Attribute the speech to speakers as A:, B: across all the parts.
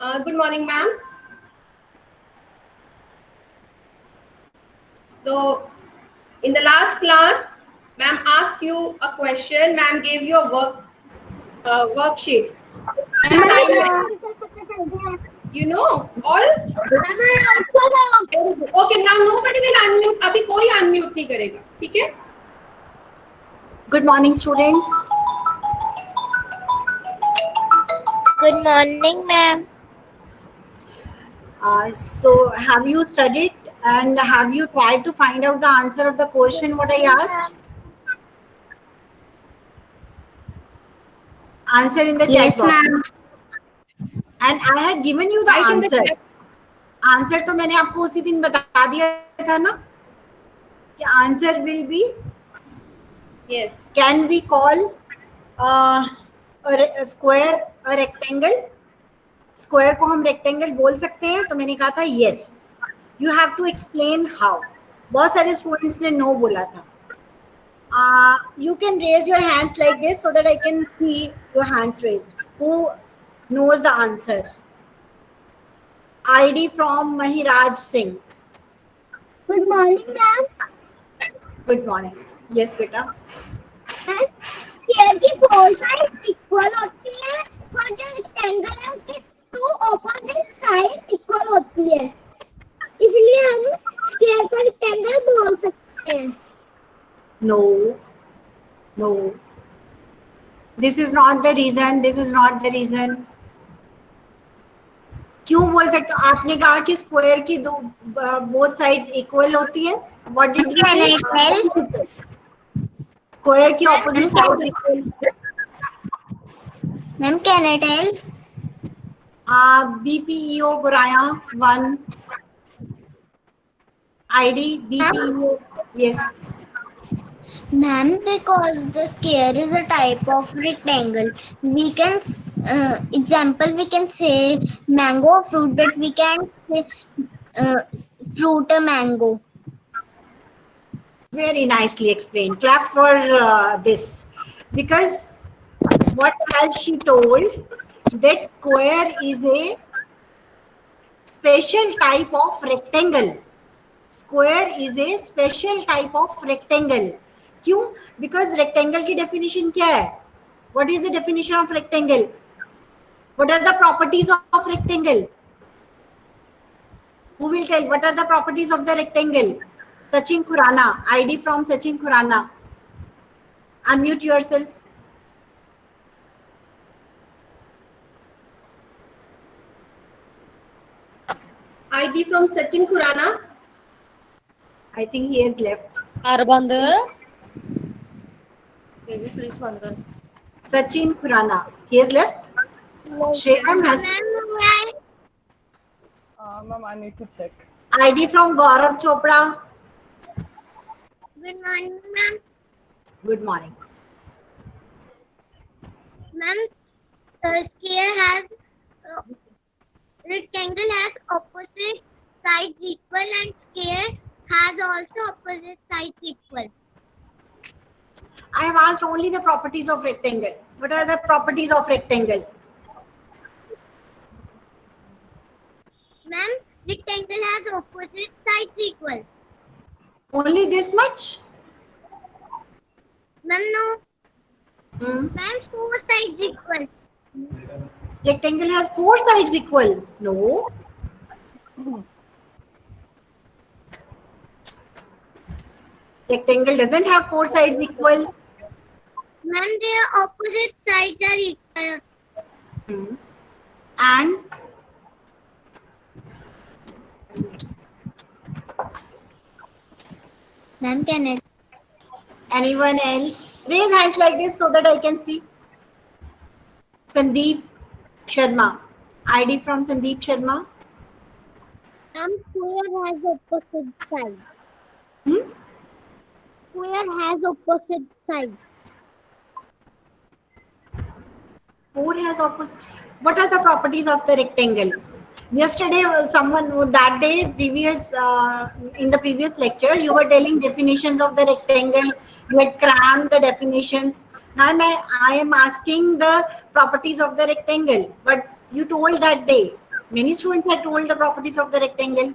A: Good morning, ma'am. So, in the last class, ma'am asked you a question. Ma'am gave you a worksheet.
B: Ma'am,
A: Are
B: I
A: you
B: know.
A: You know all? Okay, now nobody will unmute. अभी कोई unmute नहीं करेगा, ठीक है?
C: Good morning, students.
B: Good morning, ma'am.
C: So, have you studied and have you tried to find out the answer of the question what I asked? Answer in the chat
B: Yes,
C: box.
B: ma'am.
C: And I had given you the
A: Write in the
C: answer.
A: chat.
C: Answer तो मैंने आपको उसी दिन बता दिया था ना कि answer will be
A: Yes.
C: can we call a square a rectangle? Square को हम रेक्टेंगल बोल सकते हैं? तो मैंने कहा था yes. You have to explain how. बहुत सारे स्टूडेंट्स ने नो बोला था. You can raise your hands like this so that I can see your hands raised. Who knows the answer? ID from Mahiraj Singh.
B: Good morning, ma'am.
C: Good morning. Yes, beta.
B: Square की four side equal होती है और जो rectangle है उसके to opposite side equal होती है, इसलिए हम स्क्वायर को रेक्टेंगल बोल सकते हैं.
C: No. No. This is not the reason. This is not the reason. क्यों बोल सकते हो? आपने कहा कि स्क्वायर की दो बोथ साइड्स इक्वल होती है. What did you say? Square की opposite sides equal.
B: Ma'am, can I tell?
C: BPEO Guraya 1 ID BPEO. Yes.
B: Ma'am, because the square is a type of rectangle, we can example we can say mango fruit, but we can't say fruit a mango.
C: Very nicely explained. Clap for this. Because what has she told? That square is a special type of rectangle. Square is a special type of rectangle. क्यों? Because rectangle की definition क्या है? What is the definition of rectangle? What are the properties of rectangle? Who will tell? What are the properties of the rectangle? Sachin Khurana. ID from Sachin Khurana. Unmute yourself.
A: ID from Sachin Khurana.
C: I think he has left.
D: बंद please बंद कर.
C: Sachin Khurana. He has left. Shreya has.
D: Ma'am, I need to check.
C: ID from Gaurav Chopra.
B: Good morning, ma'am.
C: Good morning.
B: Ma'am, square has rectangle has opposite sides equal and square has also opposite sides equal.
C: I have asked only the properties of rectangle. What are the properties of rectangle?
B: Ma'am, rectangle has opposite sides equal.
C: Only this much?
B: Ma'am, no.
C: Ma'am,
B: Four sides equal.
C: Rectangle has four sides equal. No. Rectangle doesn't have four sides equal.
B: Ma'am, their opposite sides are equal.
C: And
B: Ma'am, can it?
C: anyone else? Raise hands like this so that I can see. Sandeep Sharma. ID from Sandeep Sharma.
B: Ma'am, square has opposite sides. Square has opposite sides.
C: Four has opposite. What are the properties of the rectangle? Yesterday, someone that day, in the previous lecture, you were telling definitions of the rectangle. You had crammed the definitions. Now I am asking the properties of the rectangle. But you told that day. Many students had told the properties of the rectangle.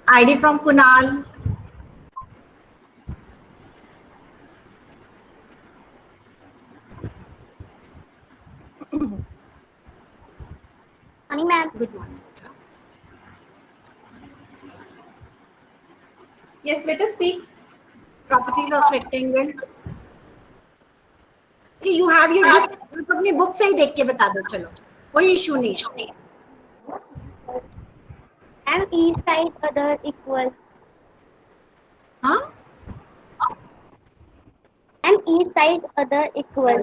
C: ID from Kunal.
B: Morning, ma'am.
C: Good morning.
A: Yes, better speak.
C: Properties of rectangle. You have your book. आप अपनी book से ही देख के बता दो, चलो कोई issue नहीं.
B: And each side other equal.
C: हाँ,
B: And each side other equal.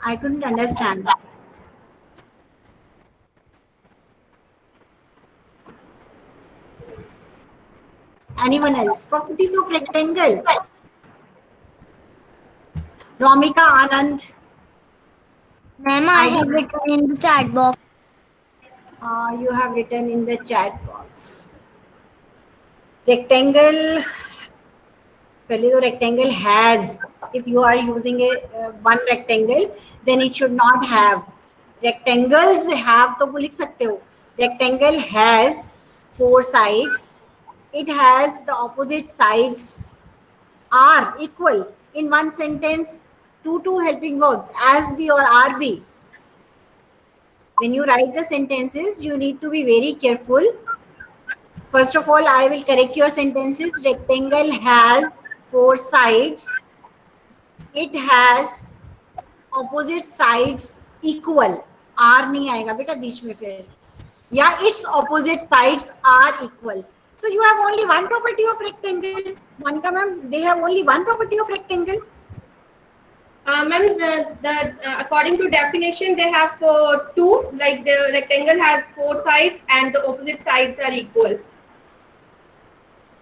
C: I couldn't understand. Anyone else? Properties of rectangle. Romika Anand.
B: Ma'am, I have written in the chat box.
C: You have written in the chat box. Rectangle. पहले तो rectangle has. If you are using a one rectangle, then it should not have. Rectangles have तो लिख सकते हो. Rectangle has 4 sides. It has the opposite sides are equal. In one sentence, two helping verbs, as be or are be. When you write the sentences, you need to be very careful. First of all, I will correct your sentences. Rectangle has 4 sides. It has opposite sides equal. R नहीं आएगा बेटा बीच में फिर. Yeah, its opposite sides are equal. So you have only one property of rectangle. Monica ma'am, they have only one property of rectangle.
A: Ma'am, according to definition, they have two. Like the rectangle has 4 sides and the opposite sides are equal.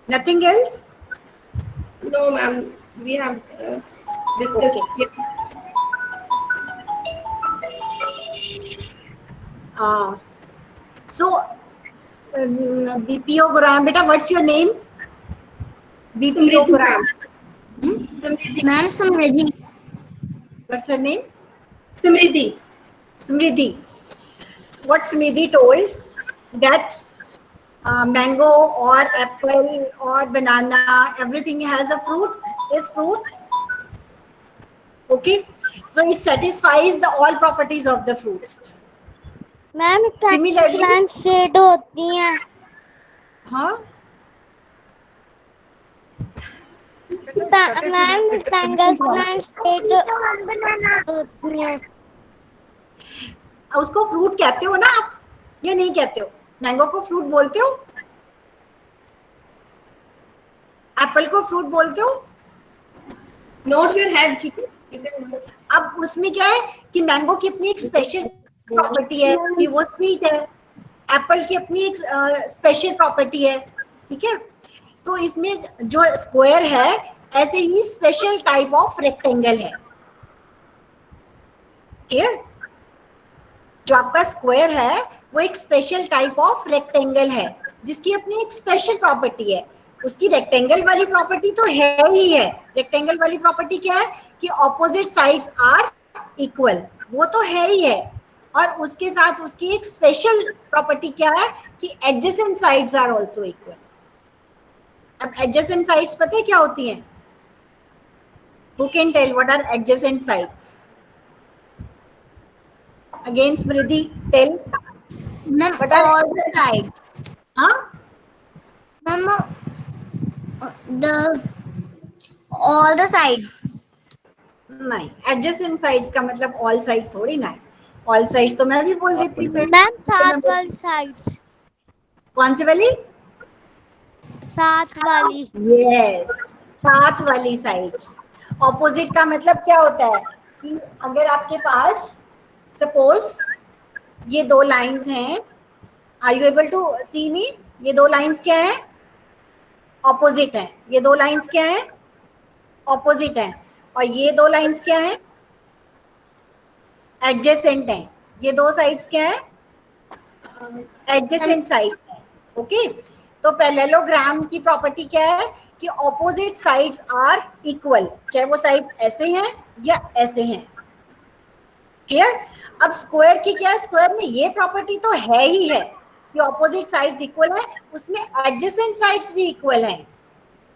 C: Nothing else?
A: No, ma'am. We have discussed.
C: Okay. So, BPO Guram, beta, what's your name? BPO
A: Samriddhi,
C: Guram.
A: ma'am. Samriddhi.
B: Ma'am, Samriddhi.
C: What's her name?
A: Samriddhi.
C: Smridhi. What Smridhi told that mango or apple or banana, everything has a fruit, is fruit. Okay. So it satisfies the all properties of the fruits.
B: Ma'am
C: Similarly,
B: transplant shed होती हैं.
C: हाँ,
B: ma'am rectangles plant shade होती हैं.
C: उसको fruit कहते हो ना आप, या नहीं कहते हो? मैंगो को फ्रूट बोलते हो? एप्पल को फ्रूट बोलते हो?
A: Note your head.
C: ठीक है. अब उसमें क्या है कि मैंगो की अपनी एक स्पेशल प्रॉपर्टी है कि वो स्वीट है. एप्पल की अपनी एक स्पेशल प्रॉपर्टी है. ठीक है. तो इसमें जो स्क्वायर है ऐसे ही स्पेशल टाइप ऑफ रेक्टेंगल है. क्लियर? जो आपका स्क्वायर है वो एक स्पेशल टाइप ऑफ रेक्टेंगल है जिसकी अपनी एक स्पेशल प्रॉपर्टी है. उसकी रेक्टेंगल वाली प्रॉपर्टी तो है ही है. रेक्टेंगल वाली प्रॉपर्टी क्या है कि ऑपोजिट साइड्स आर इक्वल, वो तो है ही है. और उसके साथ उसकी एक स्पेशल प्रॉपर्टी क्या है कि adjacent sides are also equal. अब एडजेसेंट साइड्स पता है क्या होती हैं? Who can tell what are adjacent sides? Again, Smridhi, tell.
B: Ma'am,
C: What are
B: all the sides.
C: Huh?
B: Ma'am, the all the sides.
C: नहीं, adjacent sides का मतलब all sides थोड़ी ना है. All sides तो मैं भी बोल देती हूँ.
B: मैम साथ वाली साइड्स.
C: कौन सी वाली?
B: साथ वाली.
C: Yes, साथ वाली sides. Opposite का मतलब क्या होता है कि अगर आपके पास suppose ये दो lines हैं, are you able to see me? ये दो lines क्या हैं? Opposite हैं. ये दो lines क्या हैं? Opposite हैं. और ये दो lines क्या हैं? Adjacent हैं. ये दो sides क्या हैं? Adjacent sides हैं. Okay? तो पैरेललोग्राम की प्रॉपर्टी क्या है कि ऑपोजिट साइड्स आर इक्वल, चाहे वो साइड्स ऐसे हैं या ऐसे हैं। क्लियर? अब स्क्वायर की क्या है, स्क्वायर में ये प्रॉपर्टी तो है ही है कि ऑपोजिट साइड्स इक्वल है, उसमें एडजेसेंट साइड्स भी इक्वल हैं।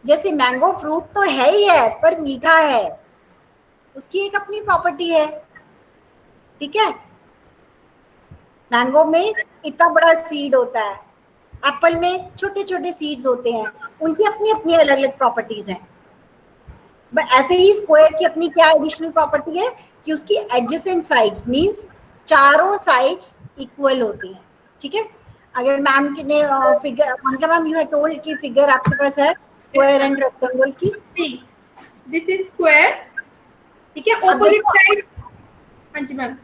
C: जैसे मैंगो फ्रूट तो है ही है पर मीठा है, उसकी एक अपनी प्रॉपर्टी है। ठीक है, मैंगो में इतना बड़ा सीड होता है, एप्पल में छोटे छोटे सीड्स होते हैं, उनकी अपनी अपनी अलग अलग प्रॉपर्टीज हैं। बट ऐसे ही स्क्वायर की अपनी क्या एडिशनल प्रॉपर्टी है कि उसकी एडजेसेंट साइड्स मींस चारों साइड्स इक्वल होती हैं। ठीक है, अगर मैम ने figure, Monica ma'am you have told कि फिगर आपके पास है स्क्वायर एंड रेक्टेंगल की।
A: सी दिस इज स्क्वायर, ठीक है,
C: अब
A: ऑपोजिट
C: देखो
A: साइड। हाँ जी मैम,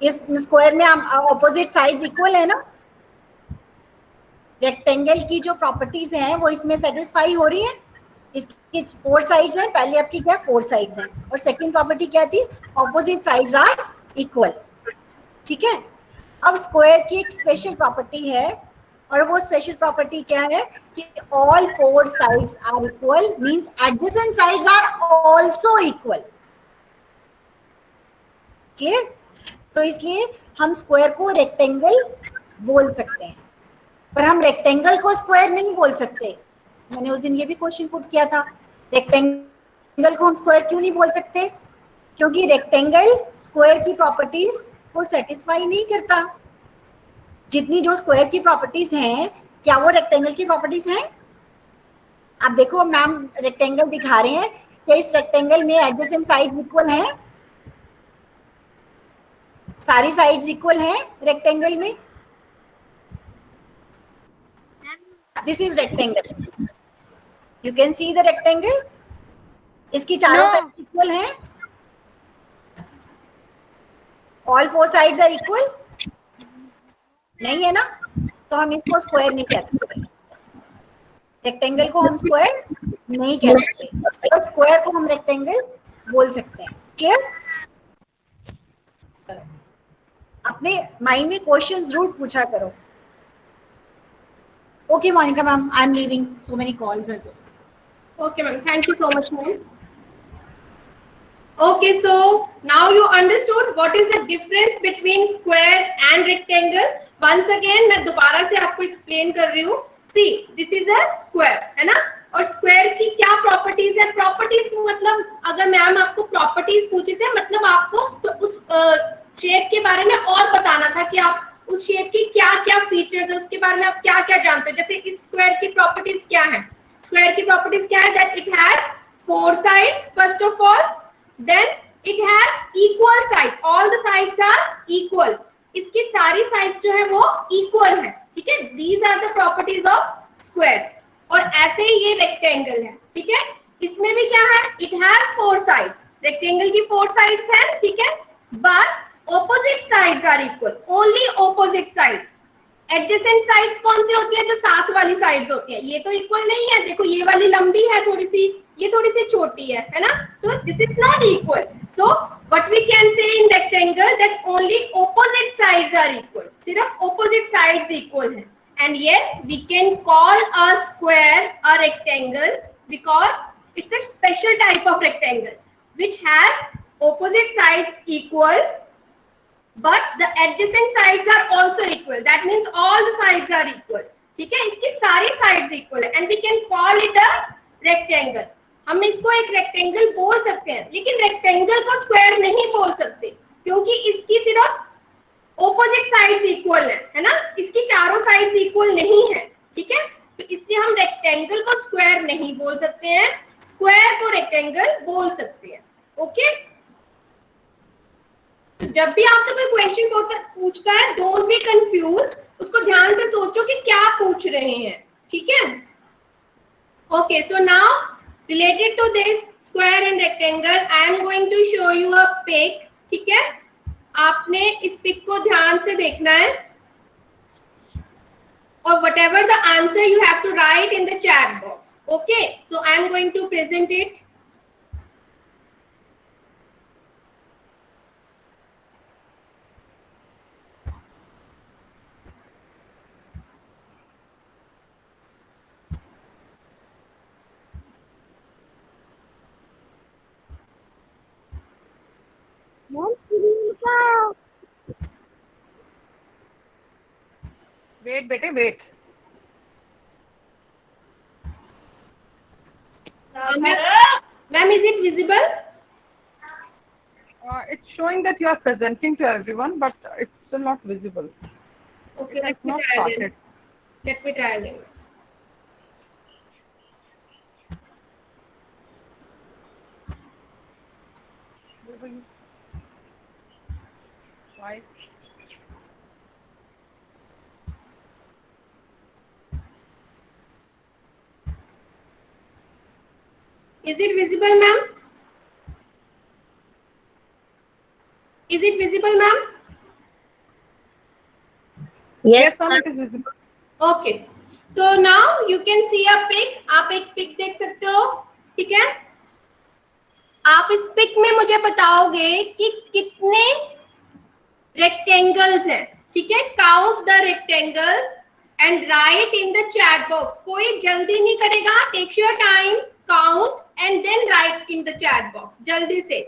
C: इस स्क्वायर में ऑपोजिट साइड्स इक्वल है ना, रेक्टेंगल की जो प्रॉपर्टीज हैं वो इसमें सेटिस्फाई हो रही है। इसकी 4 साइड्स हैं, पहले आपकी क्या 4 साइड्स हैं, और सेकंड प्रॉपर्टी क्या थी, ऑपोजिट साइड्स आर इक्वल। ठीक है, अब स्क्वायर की एक स्पेशल प्रॉपर्टी है, और वो स्पेशल प्रॉपर्टी क्या है कि all 4 sides are equal means adjacent sides are also equal. Clear? तो इसलिए हम स्क्वायर को रेक्टेंगल बोल सकते हैं, पर हम रेक्टेंगल को स्क्वायर नहीं बोल सकते। मैंने उस दिन ये भी क्वेश्चन पुट किया था, रेक्टेंगल को हम स्क्वायर क्यों नहीं बोल सकते, क्योंकि रेक्टेंगल स्क्वायर की प्रॉपर्टीज को सेटिस्फाई नहीं करता। जितनी जो स्क्वायर की प्रॉपर्टीज हैं, क्या वो रेक्टेंगल की प्रॉपर्टीज हैं? आप देखो मैम रेक्टेंगल दिखा रहे हैं, क्या इस रेक्टेंगल में एडजेसेंट साइड्स इक्वल हैं? सारी साइड्स इक्वल हैं रेक्टेंगल में? This is rectangle, you can see the rectangle. इसकी चारों
B: No.
C: साइड इक्वल हैं, ऑल 4 साइड्स आर इक्वल, नहीं है ना, तो हम इसको स्क्वायर नहीं कह सकते, रेक्टेंगल को हम स्क्वायर नहीं कह सकते, तो स्क्वायर को हम रेक्टेंगल बोल सकते हैं। क्लियर? अपने माइंड में क्वेश्चंस जरूर पूछा करो। Okay Monica ma'am, I am leaving, so many calls are there.
A: okay ma'am, thank you so much ma'am. Okay, so now you understood what is the difference between square and rectangle. Once again मैं दोबारा से आपको explain कर रही हूँ। See, this is a square, है ना, और square की क्या properties है? Properties मतलब अगर मैम आपको properties पूछे थे, मतलब आपको उस shape के बारे में और बताना था कि आप उस shape की क्या क्या features है, उसके बारे में आप क्या क्या जानते हो। जैसे इस square की properties क्या है? Square की properties क्या है? That it has 4 sides first of all, then it has equal sides, all the sides are equal, इसकी सारी sides जो है वो equal है। ठीक है, these are the properties of square। और ऐसे ही ये rectangle है। ठीक है, इसमें भी क्या है, it has 4 sides, rectangle की 4 sides है। ठीक है, but opposite sides are equal, only opposite sides। Adjacent sides कौन सी होती है, जो साथ वाली साइड्स होती है, ये तो इक्वल नहीं है। देखो ये वाली लंबी है थोड़ी सी, ये थोड़ी सी छोटी है ना, तो this is not equal. So what we can say in rectangle that only opposite sides are equal, सिर्फ ऑपोजिट साइड्स इक्वल है। And yes, we can call a square a rectangle because it's a special type of rectangle which has opposite sides equal but the adjacent sides are also equal, that means all the sides are equal। ठीक है, इसकी सारी sides equal है and we can call it a rectangle। हम इसको एक rectangle बोल सकते हैं, लेकिन rectangle को square नहीं बोल सकते क्योंकि इसकी सिर्फ opposite sides equal है ना, इसकी चारों sides equal नहीं है। ठीक है, तो इसलिए हम rectangle को square नहीं बोल सकते हैं, square को rectangle बोल सकते हैं। ओके, जब भी आपसे कोई क्वेश्चन पूछता है, डोंट बी कंफ्यूज, उसको ध्यान से सोचो कि क्या पूछ रहे हैं। ठीक है, okay, so now related to this square and rectangle I am going to show you a pic. ठीक है, आपने इस पिक को ध्यान से देखना है और whatever the answer you have to write in the chat box। okay, so I am going to present it।
D: Wait, बेटे, wait.
A: Ma'am, is it visible?
D: It's showing that you are presenting to everyone, but it's still not visible.
A: Okay,
D: It has
A: let me
D: not
A: try again.
D: started.
A: Let me try again.
D: Why?
A: Is it visible, ma'am? Is it visible, ma'am?
D: Yes, ma'am, it is visible.
A: Okay. So now you can see a pic. आप एक pick देख सकते हो, ठीक है? आप इस pick में मुझे बताओगे कि कितने रेक्टेंगल्स हैं, ठीक है? Count the rectangles and write in the chat box. कोई जल्दी नहीं करेगा. Take your time, count and then write in the chat box. जल्दी से.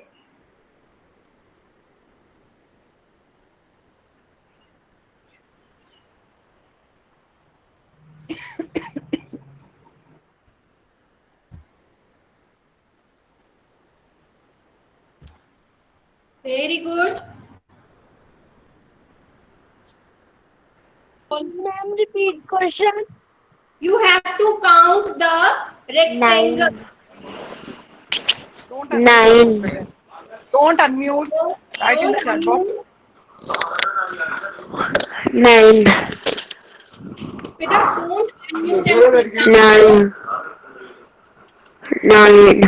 A: Very good.
B: Ma'am, repeat question.
A: You have to count the rectangle.
D: Don't unmute. Don't unmute. Write in the chat box.
E: 9.
A: Beta, don't unmute and speak now.
E: 9.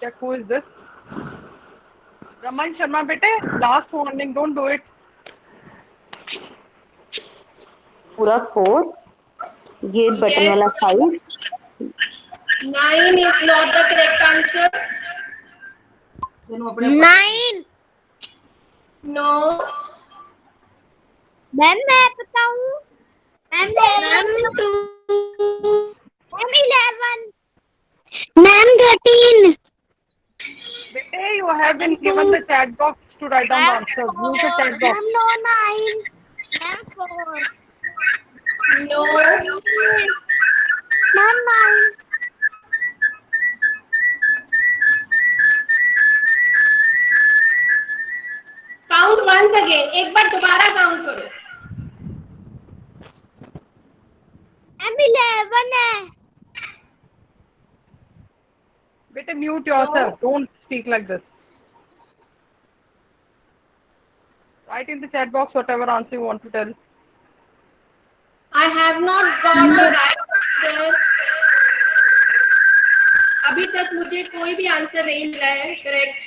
D: Check who is this. Raman Sharma, bete. Last warning. Don't do it.
E: पूरा 4. ये button वाला 5.
A: 9 is not the correct answer.
B: 9.
A: No.
B: Ma'am मैं बताऊं. Ma'am 11. Ma'am 13.
D: Bete, you have been given the chat box to write down the answer. Use the chat box.
B: Ma'am no 9. Ma'am 4.
A: No.
B: Ma'am 9.
A: Count once again. एक बार दोबारा count करो.
B: Ma'am 11 है.
D: Bete, mute yourself. Don't speak like this. Write in the chat box whatever answer you want to tell.
A: I have not got the right answer. अभी तक मुझे कोई भी answer नहीं मिला है correct.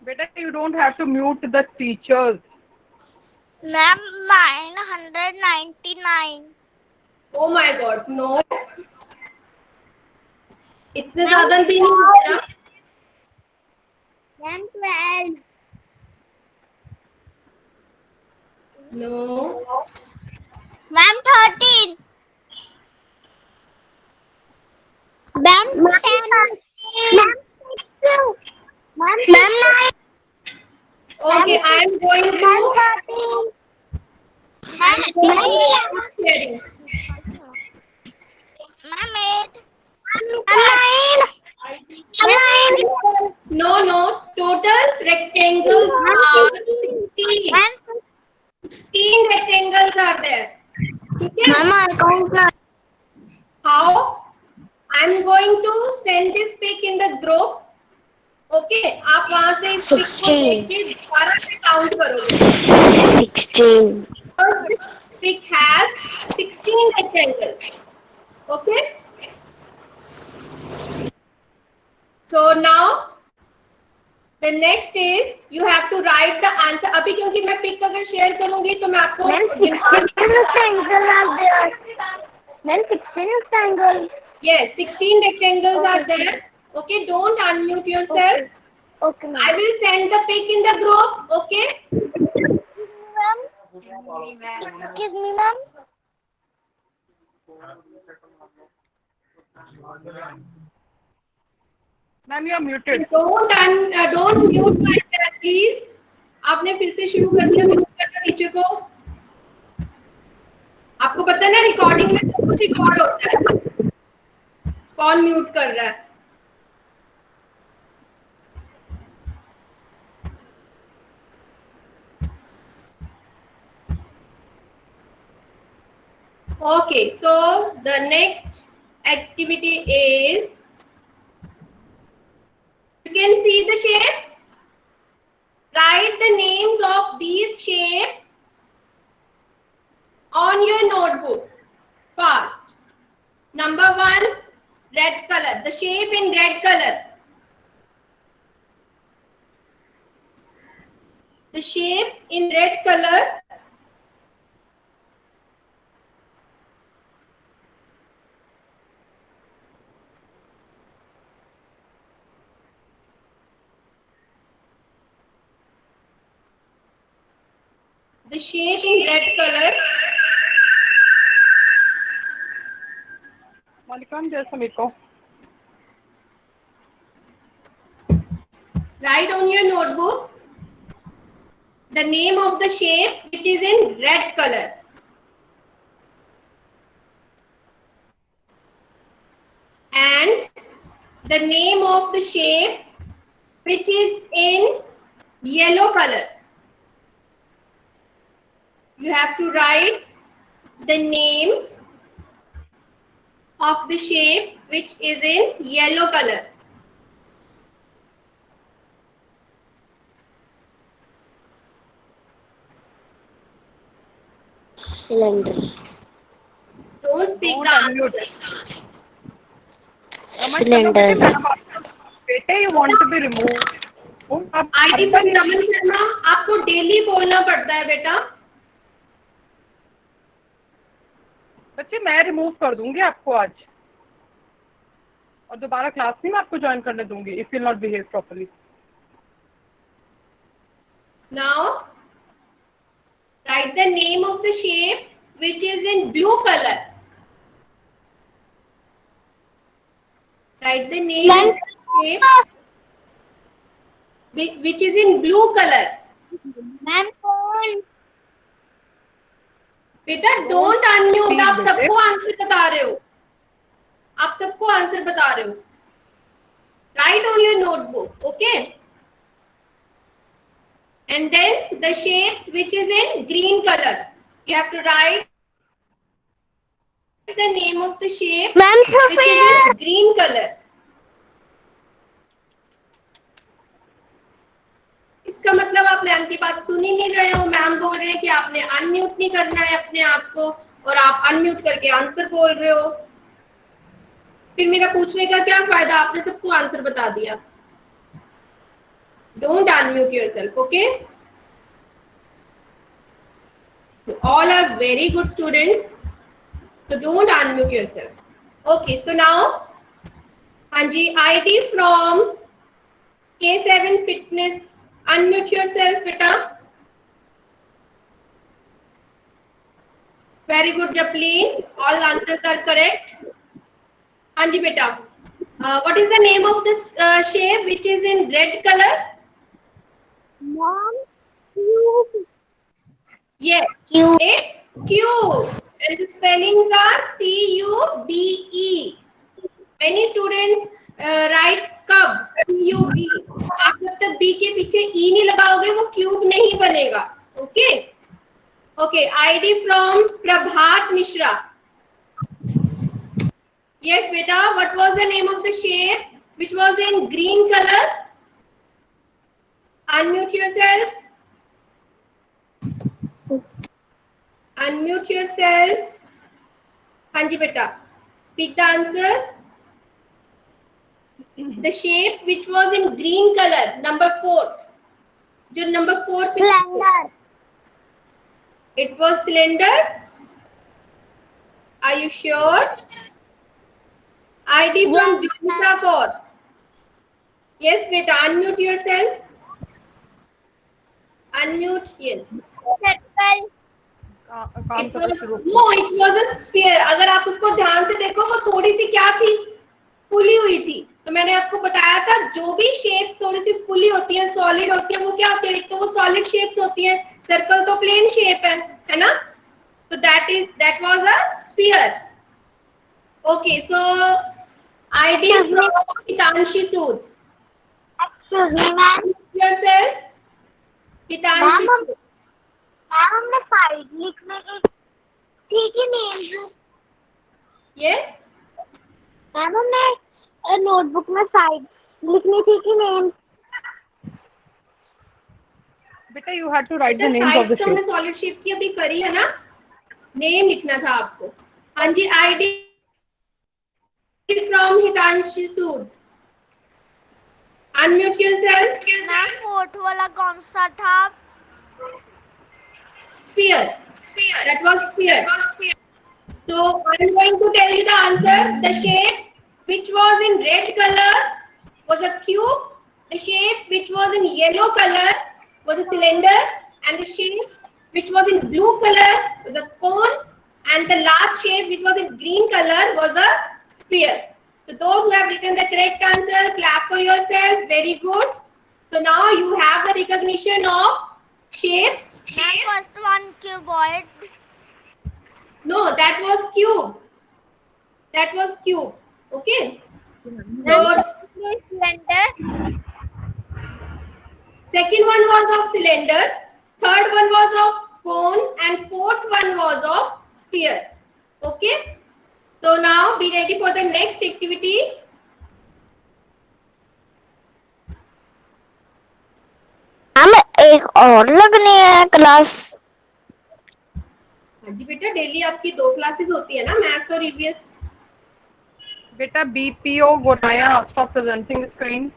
D: Bete, you don't have to mute the teachers.
B: Ma'am 999.
A: Oh my God, no. इतने ज्यादा भी नहीं होता.
B: Ma'am 12.
A: No.
B: Ma'am 13. Ma'am 10. Ma'am 9.
A: Okay, I am going to.
B: Ma'am 13. Ma'am 8.
A: Sharing.
B: Ma'am 8. 9.
A: No, no. Total rectangles are 16. 16 rectangles are there. Okay.
B: Ma'am I count now.
A: How? I'm going to send this pic in the group. Okay. आप वहाँ से इस pic को देख के दोबारा से count करोगे.
E: 16.
A: This pic has 16 rectangles. Okay. So now the next is you have to write the answer. अभी क्योंकि मैं पिक अगर शेयर करूंगी तो मैं आपको yes 16 rectangles are there. Okay, don't unmute yourself.
B: Okay,
A: I will send the pic in the group. Okay.
B: ma'am. Excuse me, ma'am.
D: Ma'am you are muted.
A: Don't mute myself please. आपने फिर से शुरू कर दिया mute करना teacher को. आपको पता है ना रिकॉर्डिंग में सब कुछ रिकॉर्ड होता है. कौन म्यूट कर रहा है? Okay, so the next activity is, you can see the shapes. Write the names of these shapes on your notebook. Fast. Number 1, red color. The shape in red color. The shape in red color. The shape in red color.
D: Malikam जैसा मेरे को.
A: Write on your notebook the name of the shape which is in red color. And the name of the shape which is in yellow color. You have to write the name of the shape which is in yellow color.
E: Cylinder.
A: Don't speak the answer.
E: Cylinder.
D: बेटे you want to be removed.
A: ID from Raman Sharma. आपको daily बोलना पड़ता है बेटा.
D: बच्चे मैं remove कर दूंगी आपको आज और दोबारा क्लास में मैं आपको ज्वाइन करने दूंगी if you not behave properly.
A: Now write the name of the shape which is in blue color. Write the name of the shape which is in blue color.
B: Ma'am कौन?
A: बेटा don't unmute. आप सबको answer बता रहे हो. आप सबको answer बता रहे हो. Right on your notebook. Okay. And then the shape which is in green color. You have to write the name of the shape
B: ma'am
A: which is in green color. इसका मतलब आप मैम की बात सुन ही नहीं रहे हो. मैम बोल रहे हैं कि आपने अनम्यूट नहीं करना है अपने आप को और आप अनम्यूट करके आंसर बोल रहे हो. फिर मेरा पूछने का क्या फायदा? आपने सबको आंसर बता दिया. Don't unmute yourself, okay? You all are very good students, so don't unmute yourself. Okay, so now, Anji, ID from K7 Fitness. Unmute yourself, beta. Very good, Japleen. All answers are correct. Anji, beta. What is the name of this shape which is in red color?
B: Mom, cube.
A: Yes,
B: Cube.
A: it's cube. And the spellings are C-U-B-E. Many students write cub, C-U-B. आप जब तक B के पीछे E नहीं लगाओगे वो cube नहीं बनेगा. Okay? Okay, ID from Prabhat Mishra. Yes, beta. What was the name of the shape which was in green color? Unmute yourself. Unmute yourself. Hanji beta. Speak the answer. The shape which was in green color, number 4. जो number 4.
B: Cylinder.
A: It was cylinder. Are you sure? ID from Jonita Kaur. Yes, beta. Unmute yourself. Unmute. Yes.
B: Circle.
D: काम
A: It
D: करना
A: was
D: शुरू
A: no, it was a sphere. अगर आप उसको ध्यान से देखो वो थोड़ी सी क्या थी, फुली हुई थी. तो मैंने आपको बताया था जो भी शेप्स थोड़ी सी फुली होती है, सॉलिड होती है, वो क्या होती है, एक तो वो सॉलिड शेप्स होती है, सर्कल तो प्लेन शेप है ना. तो that was a sphere. Okay, so ID from Hitanshi Sood.
B: Excuse me, ma'am.
A: Yourself, Hitanshi.
B: Ma'am हमने साइड लिखने की थी कि नेम्स?
A: Yes.
B: मैम हमने नोटबुक में साइड लिखनी थी कि नेम्स?
D: बेटा you had to write the
A: बेटा
D: names of
A: साइड्स
D: the
A: तो हमने
D: shapes.
A: सॉलिड शेप की अभी करी है ना, नेम लिखना था आपको. हाँ जी, ID from Hitanshi Sood. Unmute yourself.
B: Ma'am fourth वाला कौन सा था?
A: Sphere. That was sphere. So I am going to tell you the answer. The shape which was in red color was a cube. The shape which was in yellow color was a cylinder, and the shape which was in blue color was a cone, and the last shape which was in green color was a sphere. So those who have written the correct answer, clap for yourself. Very good. So now you have the recognition of shapes.
B: First one cuboid.
A: No, that was cube. That was cube. Okay. So
B: cylinder.
A: second one was of cylinder, third one was of cone, and fourth one was of sphere. Okay. So now be ready for the next activity.
B: हम एक और लगनी है class.
A: हाँ जी बेटा, daily आपकी 2 classes होती है ना, मैथ्स और ईवीएस.
D: बेटा BPO Goraya, stop presenting the screen.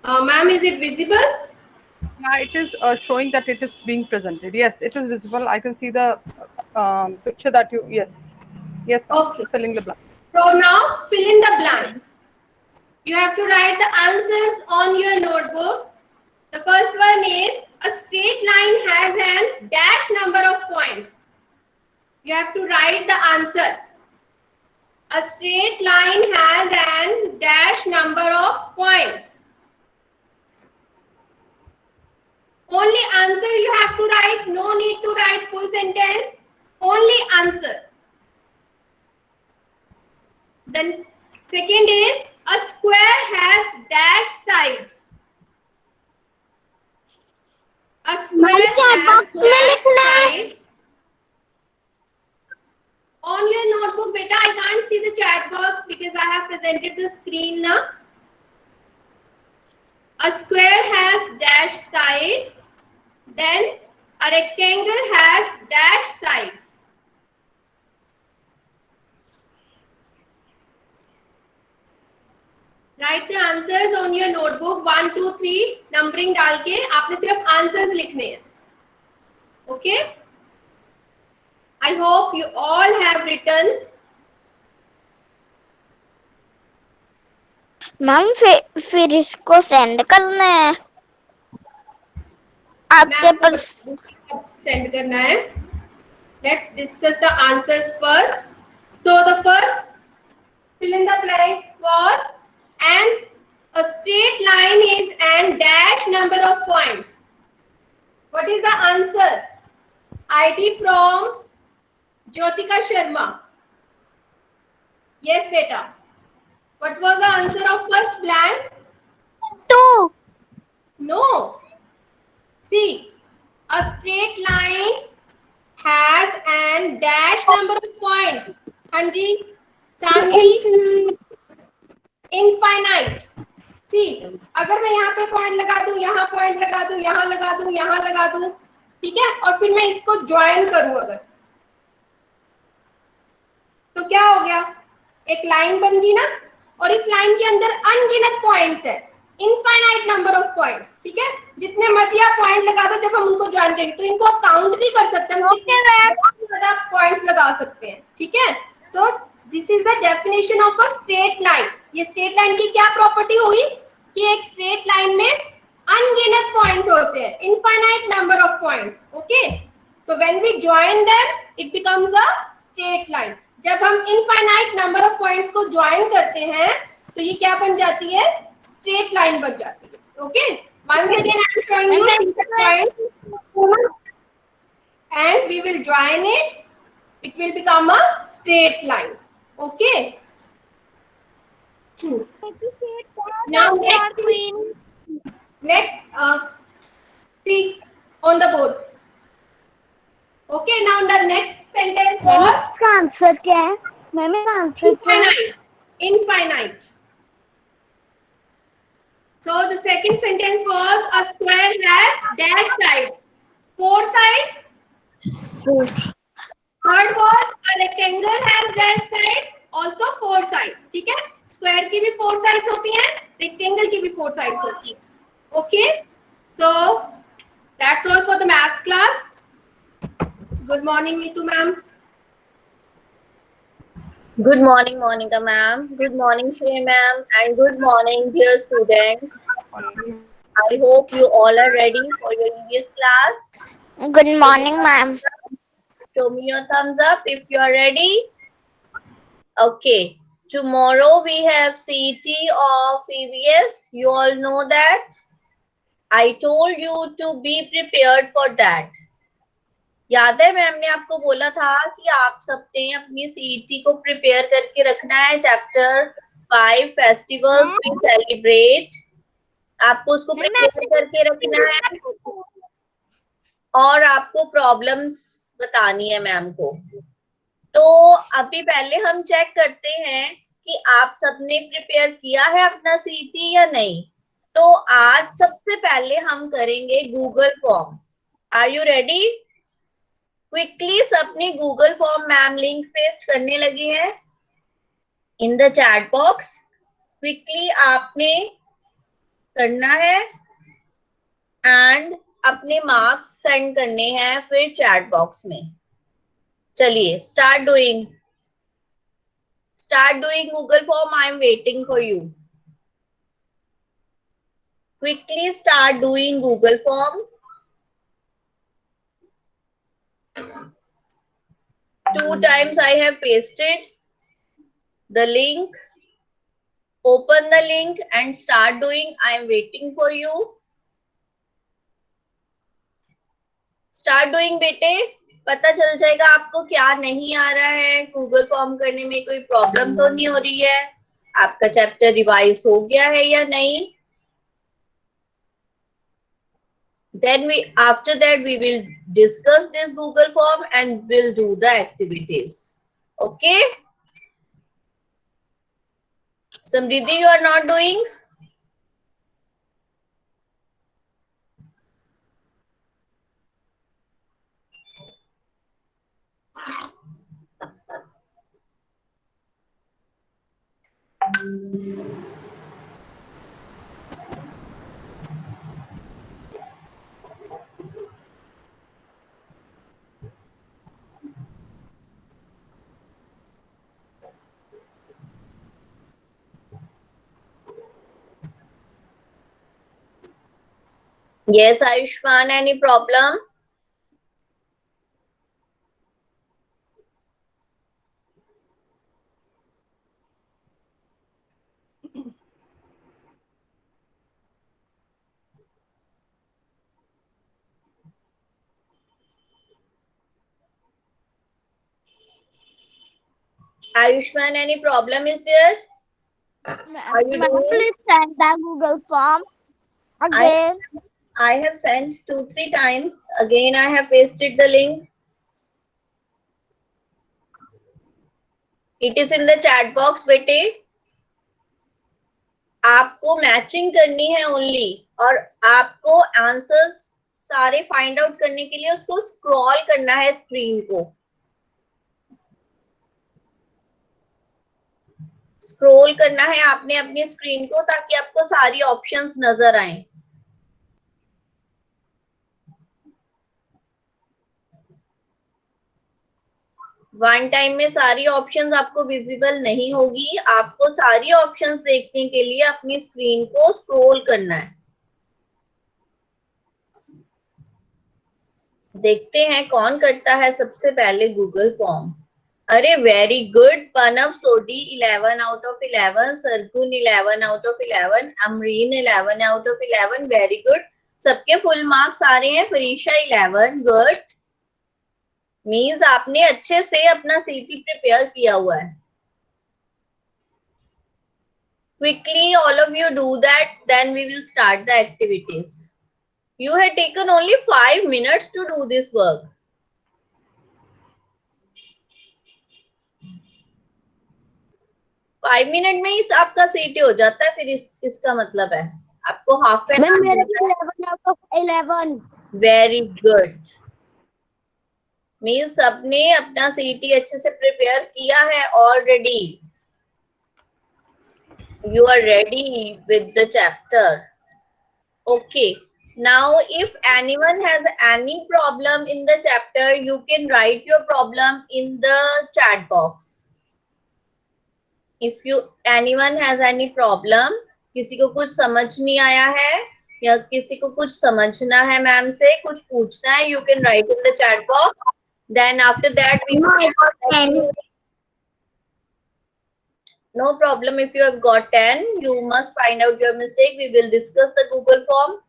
A: Ma'am, is it visible?
D: Yeah, it is showing that it is being presented. Yes, it is visible. I can see the picture that you. Yes, yes.
A: Okay.
D: Filling the blanks.
A: So now fill in the blanks. You have to write the answers on your notebook. The first one is a straight line has an dash number of points. You have to write the answer. A straight line has an dash number of points. Only answer you have to write. No need to write full sentence. Only answer. Then second is a square has dash sides. A square has dash sides. On your notebook, beta, I can't see the chat box because I have presented the screen now. A square has dash sides. Then a rectangle has dash sides. Write the answers on your notebook 1, 2, 3 numbering डाल के आपने सिर्फ answers लिखने हैं. Okay? I hope you all have written.
B: Ma'am फिर इसको send करना है आपके पास.
A: सेंड करना है. Let's discuss the answers first. So the first fill in the blank was and a straight line is and dash number of points. What is the answer? ID from Jyotika Sharma. Yes, beta. What was the answer of first blank?
B: 2.
A: No. See, a straight line has an dash number of points. Hanji, Sanji, infinite. See, अगर मैं यहाँ पे point लगा दूं, यहाँ point लगा दूं, यहाँ लगा दूं, यहाँ लगा दूं, ठीक है, और फिर मैं इसको ज्वाइन करूं अगर, तो क्या हो गया, एक लाइन बन गई ना, और इस लाइन के अंदर अनगिनत पॉइंट्स है, इनफाइनाइट नंबर ऑफ पॉइंट्स, ठीक है, जितने मर्जी आप पॉइंट लगा दो जब हम उनको ज्वाइन करेंगे, तो इनको आप काउंट नहीं कर सकते, हम ज्यादा पॉइंट्स लगा सकते हैं, ठीक है. So this is the definition of a straight line. ये स्ट्रेट लाइन की क्या प्रॉपर्टी हुई कि एक स्ट्रेट लाइन में अनगिनत पॉइंट्स होते हैं, infinite number of points. Okay, so when we join them it becomes a straight line. जब हम इनफाइनाइट नंबर ऑफ पॉइंट्स को ज्वाइन करते हैं तो ये क्या बन जाती है? स्ट्रेट लाइन बन जाती है. Okay, once again I am showing you single point and we will join it, it will become a straight line. Okay. Now next see on the board. Okay, now the next sentence was
B: इसका answer क्या है? Ma'am इसका answer क्या है?
A: infinite. Infinite. So the second sentence was a square has dash sides. 4 sides. Third was a rectangle has dash sides. Also 4 sides. ठीक है? Square की भी 4 sides होती हैं, rectangle की भी 4 sides होती हैं. Okay? So that's all for the maths class. Good morning, Neetu ma'am.
F: Good morning, Monica ma'am. Good morning, Shrey ma'am. And good morning, dear students. I hope you all are ready for your EVS class.
B: Good morning, ma'am.
F: Show me your thumbs up if you are ready. Okay. Tomorrow we have CET of EVS. You all know that. I told you to be prepared for that. याद है ma'am ने आपको बोला था कि आप सबने अपनी सीईटी को प्रिपेयर करके रखना है. चैप्टर 5 फेस्टिवल्स वी सेलिब्रेट, आपको उसको प्रिपेयर करके रखना है और आपको प्रॉब्लम्स बतानी है मैम को. तो अभी पहले हम चेक करते हैं कि आप सबने प्रिपेयर किया है अपना सीईटी या नहीं. तो आज सबसे पहले हम करेंगे Google form. Are you ready? Quickly सबने Google form ma'am link paste करने लगे हैं in the chat box. Quickly आपने करना है एंड अपने मार्क्स सेंड करने हैं फिर चैट बॉक्स में. चलिए start doing Google form. I am waiting for you. Quickly start doing Google form. 2 times I have pasted the link. Open the link and start doing. I am waiting for you. Start doing बेटे. पता चल जाएगा आपको क्या नहीं आ रहा है. Google form करने में कोई प्रॉब्लम तो नहीं हो रही है. आपका चैप्टर रिवाइज हो गया है या नहीं. Then after that we will discuss this Google form and we'll do the activities. Okay? Samriddhi, you are not doing? Yes, Ayushman, any problem? Ayushman, any problem is there? Are you doing?
B: Please send the Google form again.
F: I have sent 2-3 times. Again, I have pasted the link. It is in the chat box, बेटे. आपको matching करनी है only और आपको answers सारे find out करने के लिए उसको स्क्रॉल करना है स्क्रीन को. स्क्रॉल करना है आपने अपनी स्क्रीन को ताकि आपको सारी ऑप्शंस नजर आए. वन टाइम में सारी ऑप्शंस आपको विजिबल नहीं होगी. आपको सारी ऑप्शंस देखने के लिए अपनी स्क्रीन को स्क्रॉल करना है. देखते हैं कौन करता है सबसे पहले गूगल फॉर्म। अरे very good Panav Sodhi 11 out of 11, Sargun 11 out of 11, Amreen 11 out of 11, very good. सबके फुल मार्क्स आ रहे हैं। फरीशा 11, गुड। मीन्स आपने अच्छे से अपना सीटी प्रिपेयर किया हुआ है। Quickly all of you do that, then we will start the activities. You had taken only 5 minutes to do this work. Five minute में ही आपका सीटी हो जाता है। फिर इसका मतलब है आपको half an hour. Very good. Means सबने अपना सीटी अच्छे से प्रिपेयर किया है already. You are ready with the chapter. Okay. Now, if anyone has any problem in the chapter, you can write your problem in the chat box. If anyone has any problem, किसी को कुछ समझ नहीं आया है या किसी को कुछ समझना है मैम से, कुछ पूछना है, you can write in the chat box. Then after that we no problem. If you have got 10, you must find out your mistake. We will discuss the Google form.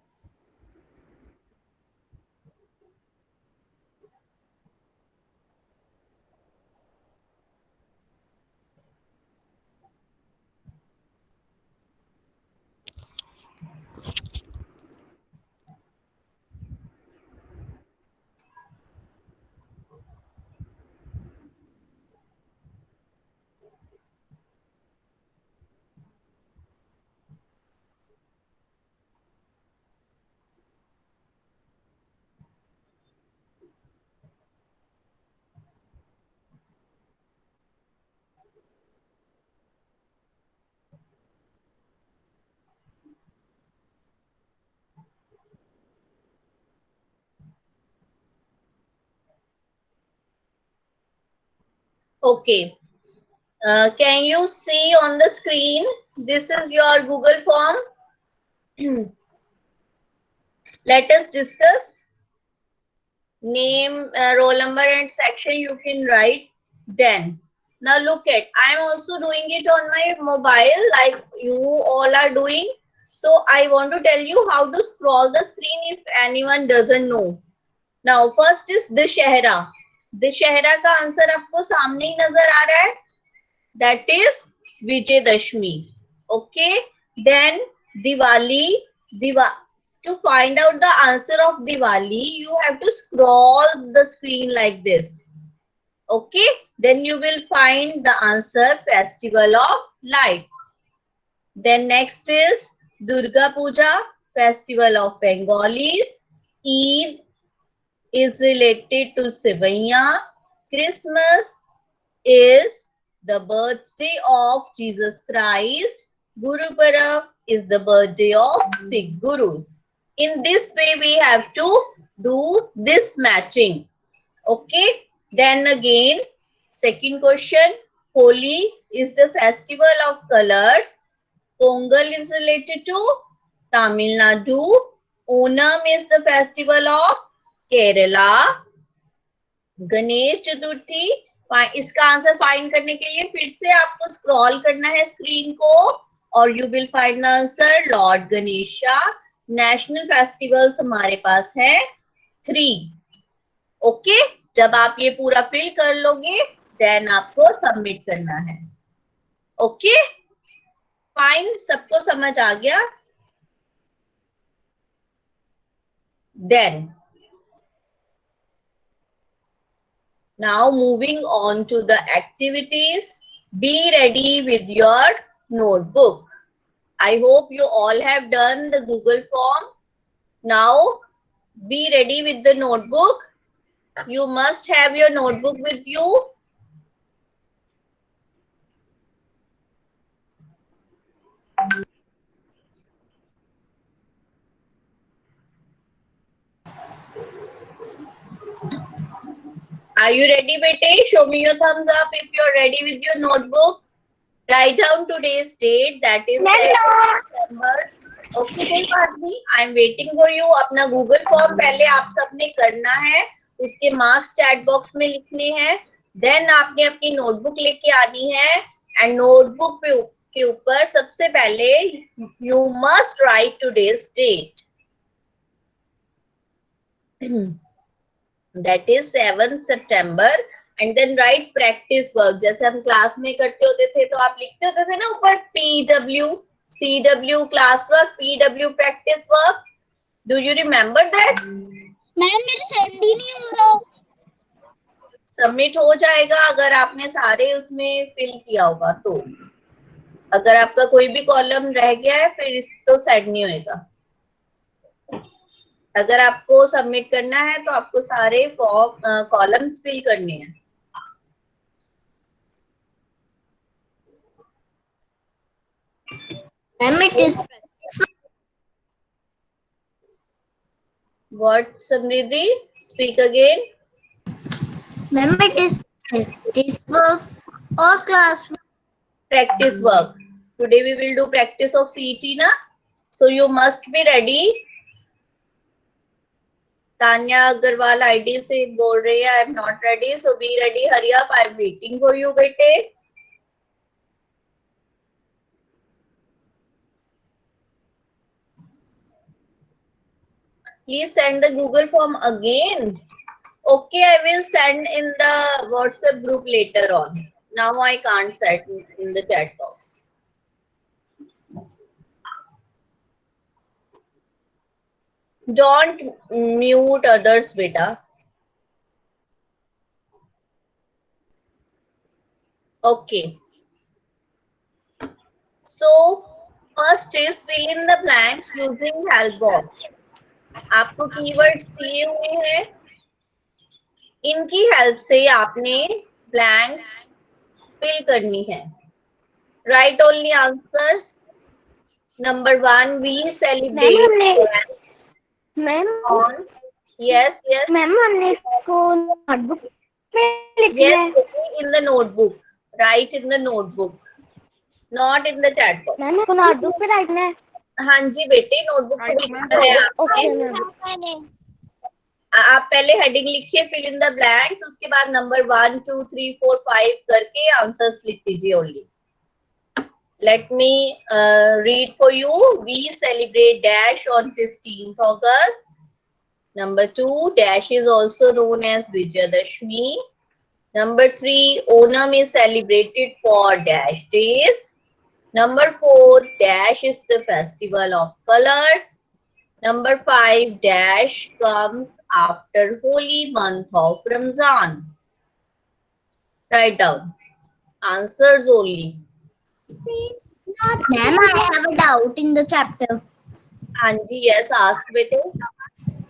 F: Okay. Can you see on the screen? This is your Google form. Let us discuss. Name, roll number and section you can write. Then now look at, I am also doing it on my mobile like you all are doing. So I want to tell you how to scroll the screen if anyone doesn't know. Now first is Dussehra. Dussehra का answer आपको सामने ही नजर आ रहा है. That is Vijayadashmi. Okay. Then Diwali. To find out the answer of Diwali, you have to scroll the screen like this. Okay. Then you will find the answer Festival of Lights. Then next is Durga Puja, Festival of Bengalis. Eid is related to Sivaiya. Christmas is the birthday of Jesus Christ. Guru Parab is the birthday of Sikh Gurus. In this way, we have to do this matching. Okay. Then again, second question. Holi is the festival of colors. Pongal is related to Tamil Nadu. Onam is the festival of Kerala. Ganesh Chaturthi. इसका answer find करने के लिए फिर से आपको scroll करना है screen को और you will find the answer Lord Ganesha. National festivals हमारे पास है 3. ओके. जब आप ये पूरा फिल कर लोगे देन आपको सबमिट करना है. Okay fine. सबको समझ आ गया. Then now moving on to the activities. Be ready with your notebook. I hope you all have done the Google form. Now be ready with the notebook. You must have your notebook with you. Are you ready, bete? Show me your thumbs up if you are ready with your notebook. Write down today's date, that is December. Okay, कोई बात नहीं. I am waiting for you. अपना Google form पहले आप सबने करना है उसके मार्क्स चैट बॉक्स में लिखने हैं। देन आपने अपनी नोटबुक लेके आनी है एंड नोटबुक के ऊपर सबसे पहले you must write today's date, that is 7 सितंबर, and then write practice work. जैसे हम क्लास में करते होते थे तो आप लिखते होते थे ना ऊपर PW CW class work, PW practice work. Do you remember that?
B: Ma'am मेरे सेंड ही नहीं हो रहा।
F: सबमिट हो जाएगा अगर आपने सारे उसमें फिल किया होगा तो। अगर आपका कोई भी कॉलम रह गया है फिर इस तो सेंड नहीं होएगा। अगर आपको सबमिट करना है तो आपको सारे फॉर्म कॉलम्स फिल करने हैं।
B: Ma'am it is
F: what Samriddhi? Speak again.
B: Ma'am it is practice work or class work.
F: Practice work. Today we will do practice of CET na, so you must be ready. Tanya Agarwal ID से बोल रही है I am not ready, so be ready, hurry up, I am waiting for you बेटे। Please send the Google form again. Okay, I will send in the WhatsApp group later on. Now I can't send in the chat box. Don't mute others, beta. Okay. So first is fill in the blanks using help box. आपको keywords दिए हुए हैं, इनकी help से आपने blanks fill करनी है। Write only answers. Number 1 we celebrate
E: ma'am
F: on, yes yes
E: ma'am हमने इसको नोटबुक में लिखना है।
F: Yes, in the notebook, write in the notebook, not in the chat box.
E: Ma'am इसको नोटबुक पे लिखना है।
F: हाँ जी बेटे, नोटबुक पे लिखना है
E: ओके
F: आपने।
E: मैम।
F: आप पहले हेडिंग लिखिए फिल इन द ब्लैंक्स, उसके बाद नंबर 1 2 3 4 5 करके आंसर्स लिख दीजिए only. Let me read for you. We celebrate dash on 15th August. Number 2, dash is also known as Vijayadashmi. Number 3, Onam is celebrated for dash days. Number 4, dash is the festival of colors. Number 5, dash comes after holy month of Ramzan. Write down answers only.
B: Ma'am, I have a doubt in the chapter.
F: हाँ जी, yes, ask बेटे।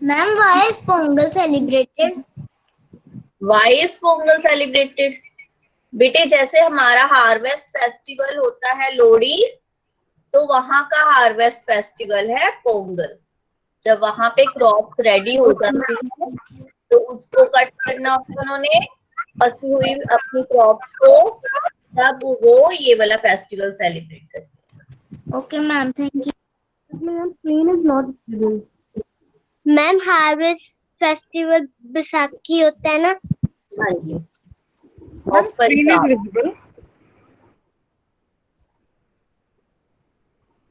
B: Ma'am, why is Pongal celebrated?
F: Why is Pongal celebrated? बेटे जैसे हमारा harvest festival होता है लोहड़ी, तो वहां का हार्वेस्ट फेस्टिवल है पोंगल। जब वहां पे क्रॉप रेडी हो जाती है तो उसको कट करना होता है उन्होंने, पकी हुई अपनी क्रॉप्स को, तब वो ये वाला फेस्टिवल सेलिब्रेट करते हैं।
B: Okay, ma'am, thank you.
E: Ma'am, screen is not visible. Ma'am harvest festival Baisakhi होता है ना?
F: हाँ जी,
D: Ma'am, screen is visible.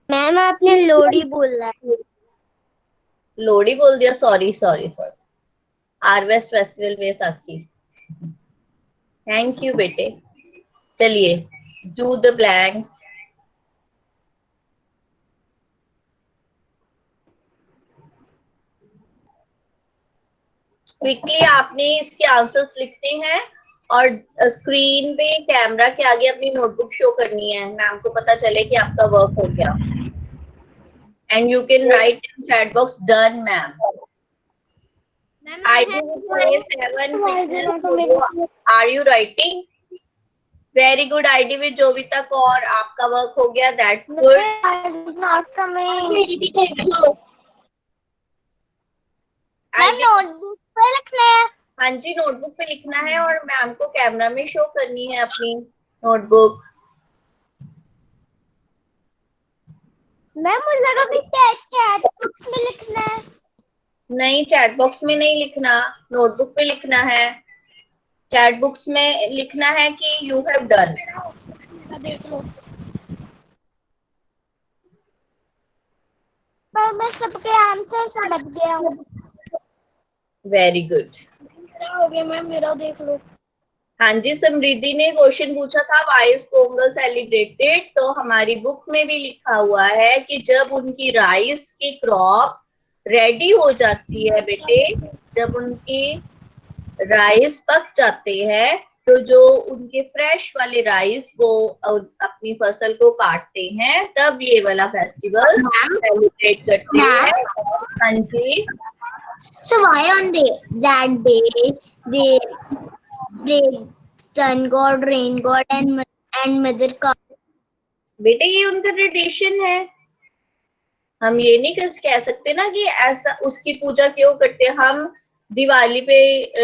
B: Ma'am आपने लोहड़ी बोला है।
F: लोहड़ी बोल दिया, sorry sorry sorry, harvest festival Baisakhi. Thank you बेटे। चलिए डू द ब्लैंक्स। क्विकली आपने इसके आंसर्स लिखते हैं और स्क्रीन पे कैमरा के आगे अपनी नोटबुक शो करनी है, मैम को पता चले कि आपका वर्क हो गया। And you can write in chat box done ma'am. I do with 7 fitness. Are you writing? Very good. ID with Jovita Kaur. आपका वर्क हो गया. That's good.
E: Not coming.
B: Ma'am notebook पे लिखना है।
F: हाँ जी, नोटबुक पे लिखना है और मैम को कैमरा में शो करनी है अपनी नोटबुक।
E: मैम मुझे लगा कि चैट बुक में लिखना है।
F: नहीं, चैट बॉक्स में नहीं लिखना, नोटबुक पे लिखना है। चैट बुक्स में लिखना है कि यू हैव डन।
E: पर मैं सबके आंसर समझ गया हूँ।
F: Very good.
E: हो गया मैम, मेरा देख लो।
F: हाँ जी, समृद्धि ने क्वेश्चन पूछा था व्हाई इज पोंगल सेलिब्रेटेड, तो हमारी बुक में भी लिखा हुआ है कि जब उनकी राइस की क्रॉप रेडी हो जाती है बेटे, जब उनकी राइस पक जाते हैं, तो जो उनके फ्रेश वाले राइस वो अपनी फसल को काटते हैं, तब ये वाला फेस्टिवल सेलिब्रेट करते हैं। हाँ जी,
B: So why on that day they pray sun god, rain god, and mother cow?
F: बेटे ये उनका ट्रेडिशन है। हम ये नहीं कह सकते ना कि ऐसा उसकी पूजा क्यों करते हैं। हम दिवाली पे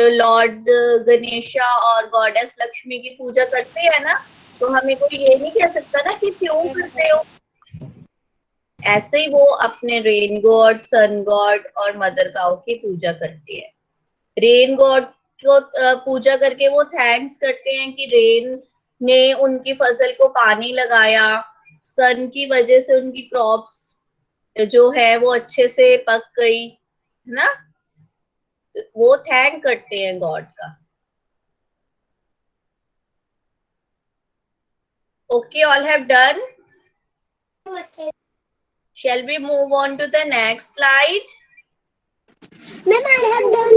F: लॉर्ड गणेशा और गॉडेस लक्ष्मी की पूजा करते हैं ना, तो हमें कोई ये नहीं कह सकता ना कि क्यों करते हो। ऐसे ही वो अपने रेन गॉड, सन गॉड और मदर काउ की पूजा करते हैं। रेन गॉड को पूजा करके वो थैंक्स करते हैं कि रेन ने उनकी फसल को पानी लगाया, सन की वजह से उनकी क्रॉप्स जो है वो अच्छे से पक गई, है ना। वो थैंक करते हैं गॉड का। Okay, all have done. Shall we move on to the next slide?
E: Ma'am, I have done.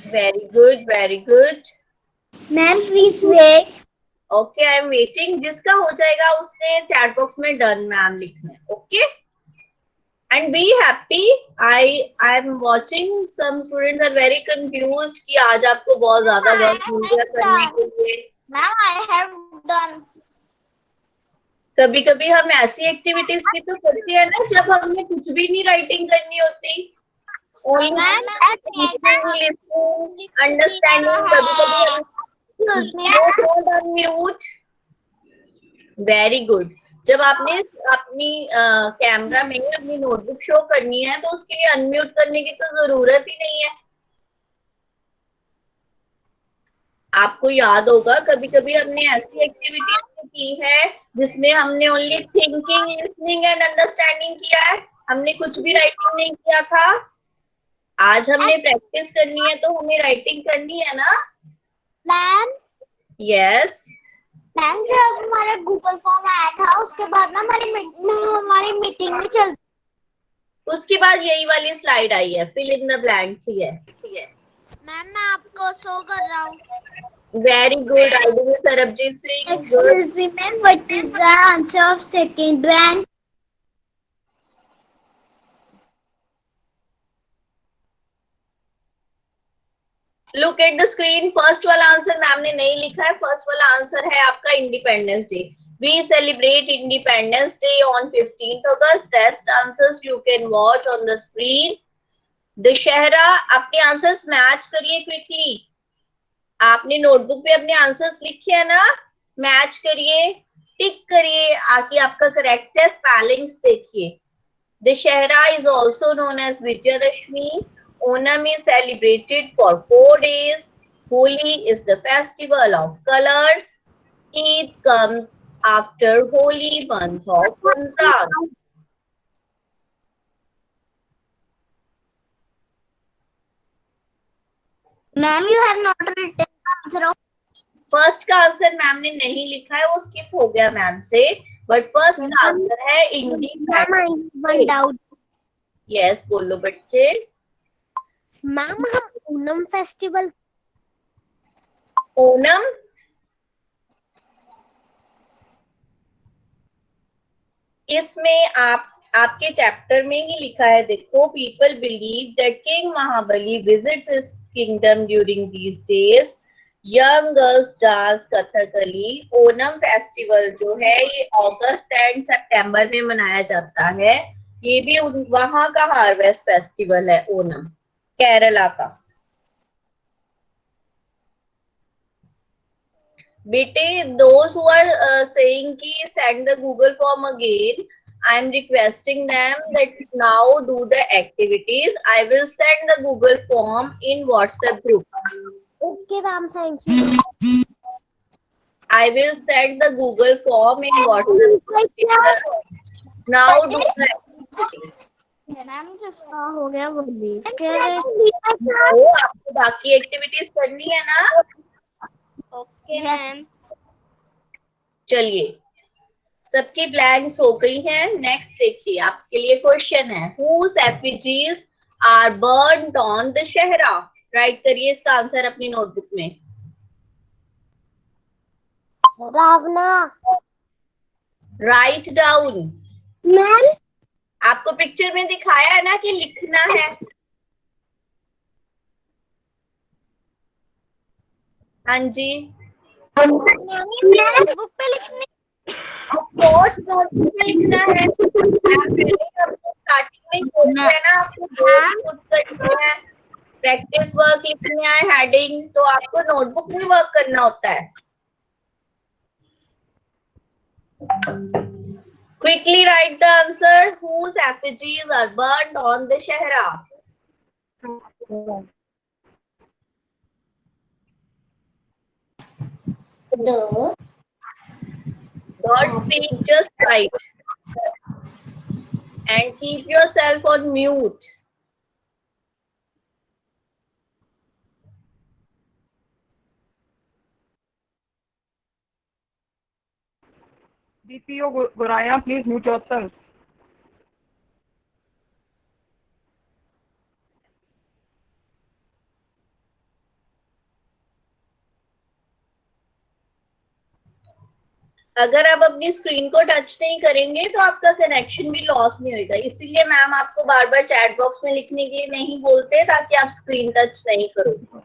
F: Very good, very good.
E: Ma'am, please wait.
F: Okay, I am waiting. जिसका हो जाएगा उसने चैट बॉक्स में done ma'am लिखना है। Okay, and be happy. I am watching some students are very confused कि आज आपको बहुत ज्यादा वर्क मिल गया करने के लिए।
E: Ma'am, I have done.
F: कभी कभी हम ऐसी एक्टिविटीज भी तो करते हैं ना जब हमें कुछ भी नहीं राइटिंग करनी होती, अंडरस्टैंडिंग। कभी कभी वेरी गुड। जब आपने अपनी कैमरा में अपनी नोटबुक शो करनी है तो उसके लिए अनम्यूट करने की तो जरूरत ही नहीं है। आपको याद होगा कभी कभी हमने ऐसी एक्टिविटीज की है जिसमें हमने only thinking, listening and understanding किया है, हमने कुछ भी राइटिंग नहीं किया था। आज हमने प्रैक्टिस करनी है तो हमें राइटिंग करनी है ना।
E: मैम,
F: यस,
E: मैम जब हमारा गूगल फॉर्म आया था उसके बाद ना हमारी मीटिंग में चल,
F: उसके बाद यही वाली स्लाइड आई है, फिल इन द ब्लैंक्स ही है।
E: मैम मैं आपको शो कर रहा हूँ।
F: Very good idea Sarabjit Singh.
E: Excuse me, ma'am. What is the answer of second one?
F: Look at the screen. First वाला आंसर मैम ने नहीं लिखा है। फर्स्ट वाला आंसर है आपका independence day. We celebrate independence day on 15th August. Rest answers you can watch on the screen. Dussehra, अपने answers match करिए क्विकली। आपने नोटबुक पे अपने आंसर्स लिखे हैं ना, मैच करिए, टिक करिए, आके आपका करेक्ट है। स्पेलिंग्स देखिए। Dussehra is also known as Vijayadashami. Onam is celebrated for 4 days. Holi is the festival of colors. Eid comes after holy month of Ramzan.
B: Ma'am, you have not written the answer of.
F: First का answer ma'am ने नहीं लिखा है, वो skip हो गया ma'am से, but first का आंसर है इंडिपेंडेंस।
E: One doubt.
F: यस, बोलो बच्चे।
E: मैम हम ओनम फेस्टिवल,
F: ओनम, इसमें आपके चैप्टर में ही लिखा है, देखो, people believe that king Mahabali visits his kingdom during these days. Young girls dance Kathakali. Onam festival जो है ये अगस्त एंड सितंबर में मनाया जाता है। ये भी वहां का हार्वेस्ट फेस्टिवल है ओनम, केरला का। बेटे, those who are saying कि send the Google form again, I'm requesting them that now do the activities. I will send the Google form in WhatsApp group.
E: Okay, ma'am. Thank you.
F: I will send the Google form in WhatsApp group. Now do the activities.
E: Ma'am जिसका हो गया वो leave के
F: तो आपको बाकी activities करनी है ना?
E: Okay ma'am.
F: चलिए, सबकी ब्लैंक्स हो गई हैं. नेक्स्ट देखिए, आपके लिए क्वेश्चन है, whose effigies are burnt on Dussehra? Right करिए इसका आंसर अपनी नोटबुक में.
E: रावना.
F: Write down.
E: मैम.
F: आपको पिक्चर में दिखाया है ना कि लिखना है. हाँ जी,
E: नोटबुक पे लिखने.
F: कोर्स नोटबुक में लिखना है. पहले आपको स्टार्टिंग में बोलते हैं ना, आपको पुट करनी है, प्रैक्टिस वर्क लिखनी है, हेडिंग, तो आपको नोटबुक में वर्क करना होता है. Quickly write the answer. Whose effigies are burnt on Dashehra? Don't speak, just write. And keep yourself on mute.
D: DPO Goraya, please mute yourself.
F: अगर आप अपनी स्क्रीन को टच नहीं करेंगे तो आपका कनेक्शन भी लॉस नहीं होगा. इसीलिए मैम आपको बार बार चैट बॉक्स में लिखने के लिए नहीं बोलते, ताकि आप स्क्रीन टच नहीं करो.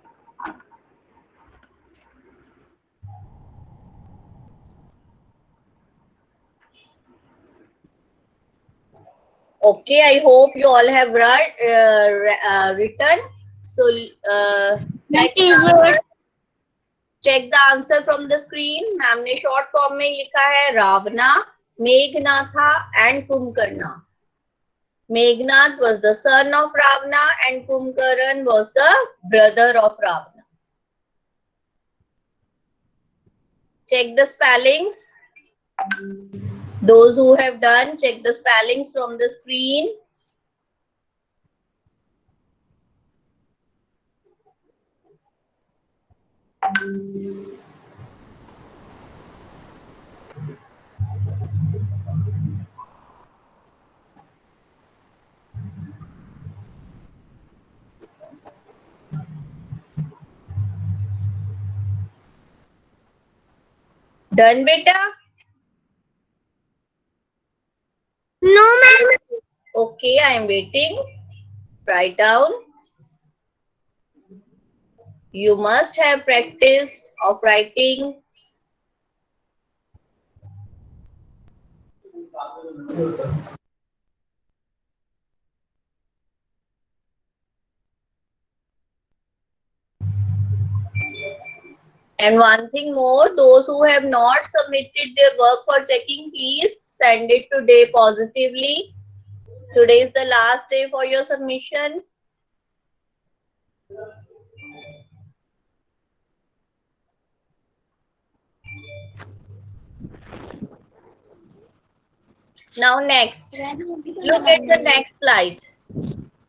F: Okay, I hope you all have written. So check the answer from the screen. Ma'am ने शॉर्ट फॉर्म में लिखा है रावना, मेघनाथा and Kumbhakarna. Meghnad was the son of Ravana and Kumbhakarna was the brother of Ravana. Check the spellings. Those who have done, check the spellings from the screen. Done, beta?
E: No, ma'am.
F: Okay, I am waiting. Write down. You must have practiced of writing. And one thing more, those who have not submitted their work for checking, please send it today positively. Today is the last day for your submission. Now next, look at the next slide.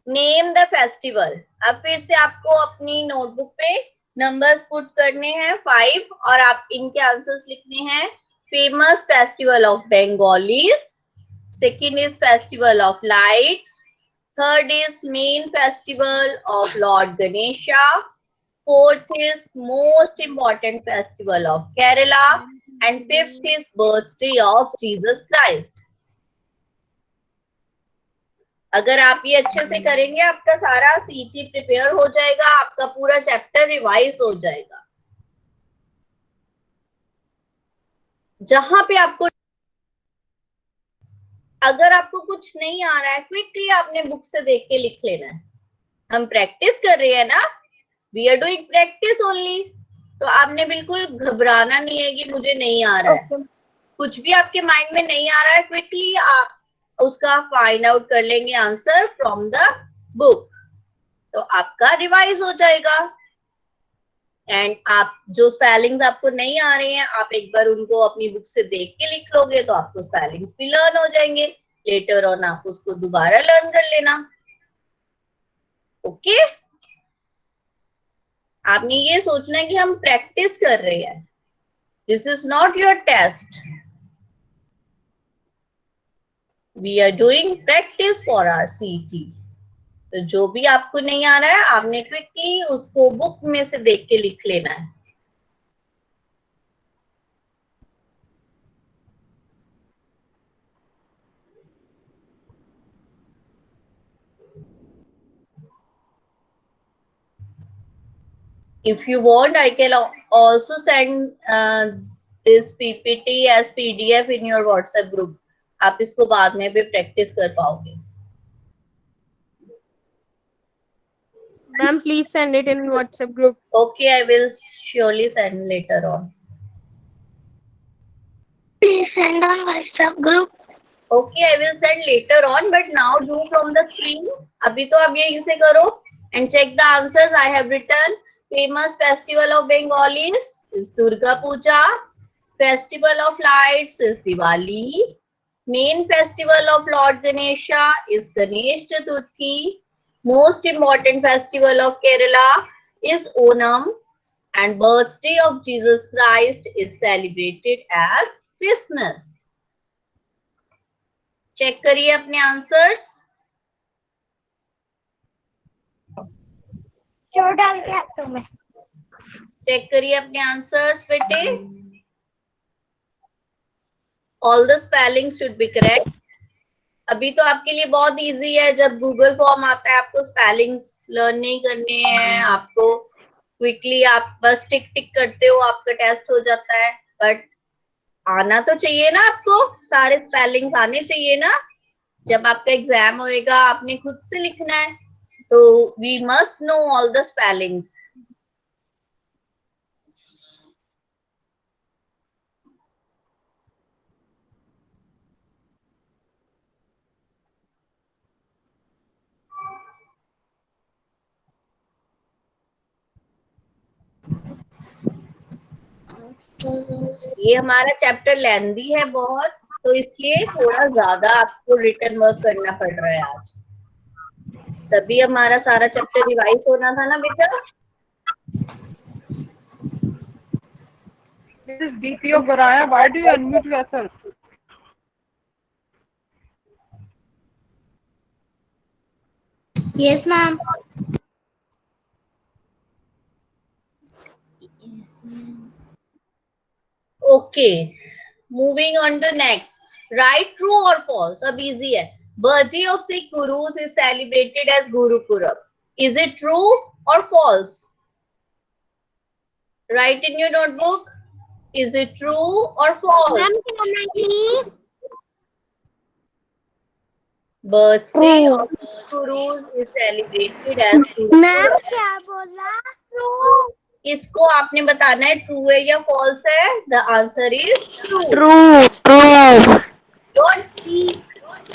F: Name the festival. अब फिर से आपको अपनी notebook पे numbers put करने हैं 5 और आप इनके आंसर्स लिखने हैं. Famous festival of Bengalis, second is festival of lights, third is main festival of Lord Ganesha, fourth is most important festival of Kerala and fifth is birthday of Jesus Christ. अगर आप ये अच्छे से करेंगे, आपका सारा सीटी प्रिपेयर हो जाएगा, आपका पूरा चैप्टर रिवाइज हो जाएगा. जहां पे आपको अगर आपको कुछ नहीं आ रहा है, क्विकली आपने बुक से देख के लिख लेना है. हम प्रैक्टिस कर रहे हैं ना, we are doing practice only. तो आपने बिल्कुल घबराना नहीं है कि मुझे नहीं आ रहा है. कुछ भी आपके माइंड में नहीं आ रहा है, क्विकली आप उसका फाइंड आउट कर लेंगे आंसर फ्रॉम द बुक, तो आपका रिवाइज हो जाएगा। एंड आप जो स्पेलिंग्स आपको नहीं आ रहे हैं, आप एक बार उनको अपनी बुक से देख के लिख लोगे तो आपको स्पेलिंग्स भी लर्न हो जाएंगे। लेटर ऑन आप उसको दोबारा लर्न कर लेना। ओके, आपने ये सोचना है कि हम प्रैक्टिस कर रहे हैं, this is not your test, we are doing practice for our CT. तो जो भी आपको नहीं आ रहा है आपने क्विकली उसको बुक में से देख के लिख लेना है। If you want, I can also send this PPT as PDF in your WhatsApp group. आप इसको बाद में भी प्रैक्टिस कर पाओगे।
G: Ma'am, please send it in WhatsApp group.
F: Okay, I will surely send later on.
E: Please send on WhatsApp group.
F: Okay, I will send later on, but now do from the screen. अभी तो आप यहीं से करो and check the answers I have written. Famous festival of Bengalis is Durga Puja. Festival of lights is Diwali. Main festival of Lord Ganesha is Ganesh Chaturthi. Most important festival of Kerala is Onam, and birthday of Jesus Christ is celebrated as Christmas. Check करिए अपने answers.
E: डाल के आपको मैं
F: check करिए अपने answers बेटे। All the spelling should be correct. अभी तो आपके लिए बहुत इजी है, जब गूगल फॉर्म आता है आपको स्पेलिंग्स लर्न नहीं करने हैं, आपको क्विकली आप बस टिक टिक करते हो, आपका टेस्ट हो जाता है। बट आना तो चाहिए ना, आपको सारे स्पेलिंग्स आने चाहिए ना। जब आपका एग्जाम होएगा आपने खुद से लिखना है, तो we must know all the spellings. ये हमारा चैप्टर लेंदी है बहुत, तो इसलिए थोड़ा ज्यादा आपको रिटन वर्क करना पड़ रहा है आज, तभी हमारा सारा चैप्टर रिवाइज होना था ना बेटा।
D: This is DP of Baraya. Why do you unmute yourself?
B: Yes, ma'am.
F: Okay, moving on to next. Right, true or false? अब easy है। Birthday of Sikh Gurus is celebrated as Guru Purab. Is it true or false? Write in your notebook. Is it true or false?
B: Ma'am, can I leave?
F: Birthday of Sikh Gurus is celebrated as Guru
B: Ma'am,
F: Purab.
B: क्या बोला? True.
F: इसको आपने बताना है true है या false है। The answer is true.
G: True, true.
F: Don't speak,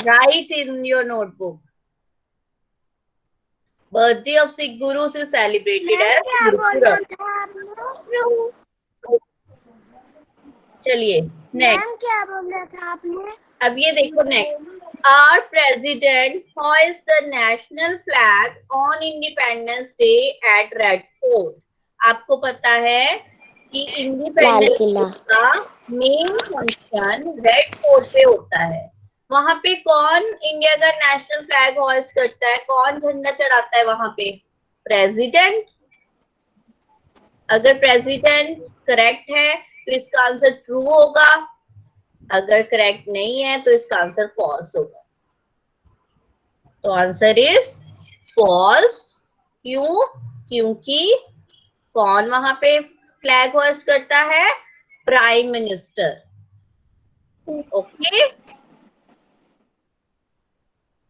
F: right in your notebook. Birthday of Sikh gurus is celebrated as Gurpurab. चलिए नेक्स्ट।
B: क्या बोला था आपने?
F: अब ये देखो next. Our president hoist the national flag on Independence Day at Red Fort. आपको पता है कि इंडिपेंडेंस का मेन फंक्शन रेड फोर्ट पे होता है। वहां पे कौन इंडिया का नेशनल फ्लैग होइस्ट करता है, कौन झंडा चढ़ाता है वहां पे? प्रेसिडेंट। अगर प्रेसिडेंट करेक्ट है तो इसका आंसर ट्रू होगा, अगर करेक्ट नहीं है तो इसका आंसर फॉल्स होगा। तो आंसर इज फॉल्स। क्यों? क्योंकि कौन वहां पे फ्लैग होस्ट करता है? Prime minister. ओके,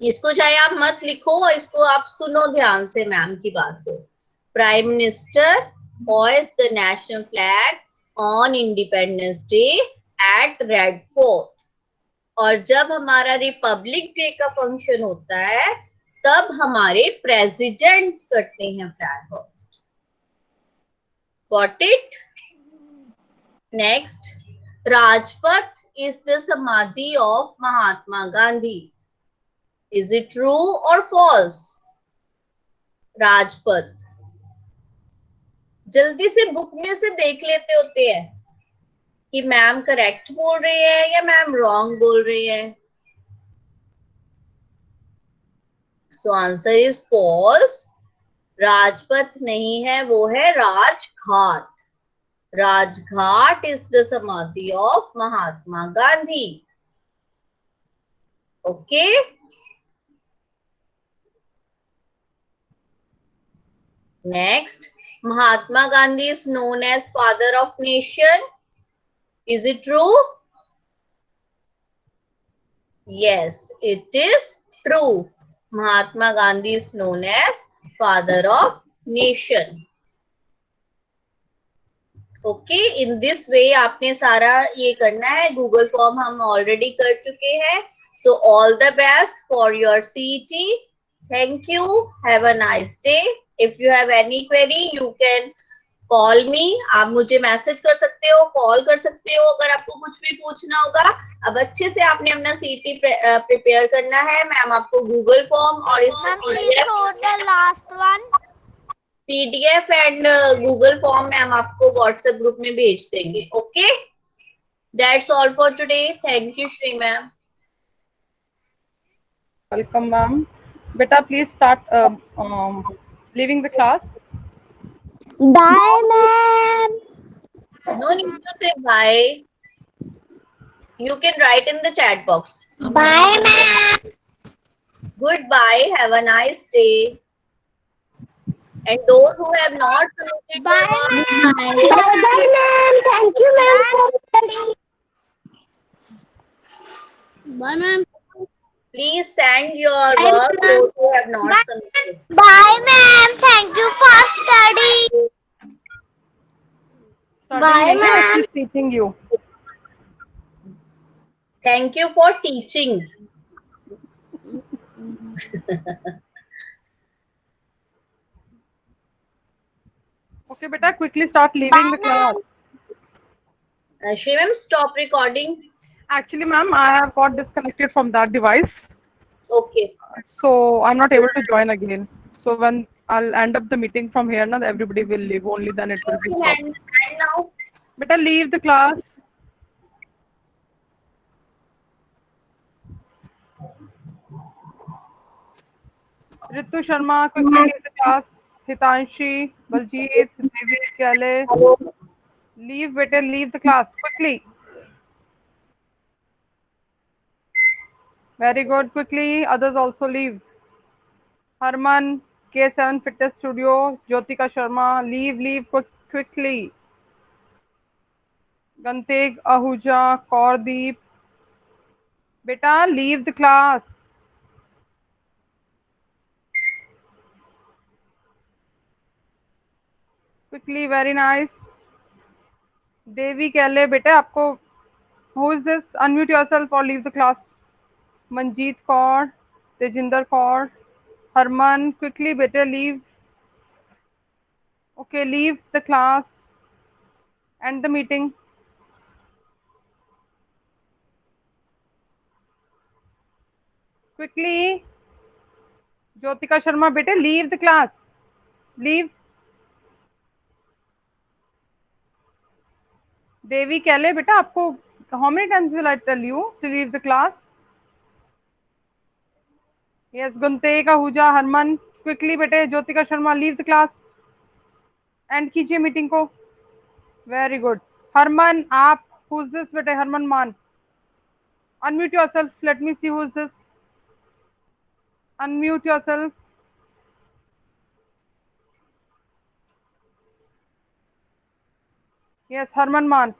F: इसको चाहे आप मत लिखो, इसको आप सुनो ध्यान से मैम की बात को। Prime minister hoist the national flag on Independence Day at Red fort और जब हमारा रिपब्लिक डे का फंक्शन होता है तब हमारे प्रेसिडेंट करते हैं flag host. Got it? Next, Rajpath is the samadhi of Mahatma Gandhi. Is it true or false? Rajpath. जल्दी से बुक में से देख लेते होते हैं कि मैम करेक्ट बोल रही है या मैम रॉन्ग बोल रही है. So answer is false. Rajpath नहीं है, वो है Rajghat. Rajghat is the samadhi of Mahatma Gandhi. Okay? Next, Mahatma Gandhi is known as father of nation. Is it true? Yes, it is true. Mahatma Gandhi is known as father of nation. Okay, in this way आपने सारा ये करना है. Google form हम already कर चुके हैं. So all the best for your CET. Thank you. Have a nice day. If you have any query you can call मी. आप मुझे मैसेज कर सकते हो, कॉल कर सकते हो अगर आपको कुछ भी पूछना होगा. अब अच्छे से आपने अपना सीईटी प्रिपेयर करना है. मैम आपको गूगल फॉर्म और PDF and Google form ma'am आपको व्हाट्सएप ग्रुप में भेज देंगे. Okay, that's all for today. Thank you Shri ma'am.
D: Welcome ma'am. बेटा please start leaving the class.
B: Bye, ma'am.
F: No need to say bye. You can write in the chat box.
B: Bye, ma'am.
F: Goodbye. Have a nice day. And those who have not completed
B: Bye,
F: their work,
B: ma'am. Bye, ma'am. Thank you, ma'am, for studying.
E: Bye, ma'am.
F: please send your work those who have not submitted.
B: Bye, ma'am. Thank you for studying. Bye, ma'am.
D: She's teaching you.
F: Thank you for teaching.
D: Okay, beta, quickly start leaving the class.
F: Shri ma'am, stop recording.
D: Actually, ma'am, I have got disconnected from that device,
F: Okay.
D: so I'm not able to join again. So when I'll end up the meeting from here, now everybody will leave. Only then it will be stopped.
F: And now,
D: Beta, leave the class. Ritu Sharma, quickly leave the class. Hitanshi, Baljeet, Devi, Kyale. Leave, beta, leave the class quickly. Very good. Quickly, others also leave. Harman, K7 Fitness Studio, Jyotika Sharma, leave quickly. Ganteg, Ahuja, Kaurdeep. Beta, leave the class. Quickly, very nice. Devi Kale, beta, आपको, who is this? Unmute yourself or leave the class. Manjeet Kaur, Tejinder Kaur, Harman, quickly, beta, leave. Okay, leave the class. End the meeting. Quickly. Jyotika Sharma, beta, leave the class. Leave. Devi Kale, beta, आपको, how many times will I tell you to leave the class? Yes, Gunte, Ahuja, Harman, quickly, beta, Jyotika Sharma, leave the class. End कीजिए meeting को. Very good. Harman, आप, who's this, beta, Harman Man? Unmute yourself. Let me see who's this. Unmute yourself. Yes, Harman Man.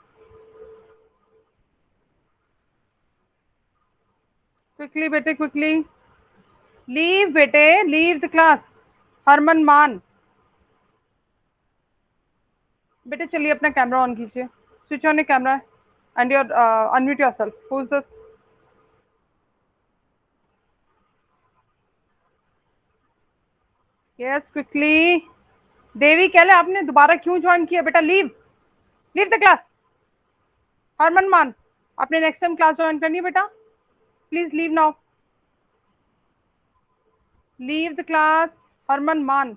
D: Quickly, beta, quickly. Leave, beta, leave the class. Harman Man. बेटे चलिए अपना camera on कीजिए. Switch on a camera and your unmute yourself. Who is this? Yes quickly. Devi कहले आपने दोबारा क्यों join किया बेटा? Leave the class. हरमन मान, आपने नेक्स्ट टाइम क्लास ज्वाइन करनी है बेटा, please leave now, leave the class. Harman Maan,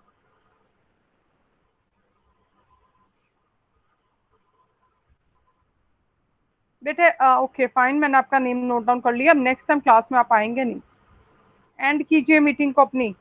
D: बेटे ओके फाइन, मैंने आपका नेम नोट डाउन कर लिया। अब नेक्स्ट टाइम क्लास में आप आएंगे नहीं। एंड कीजिए मीटिंग को अपनी।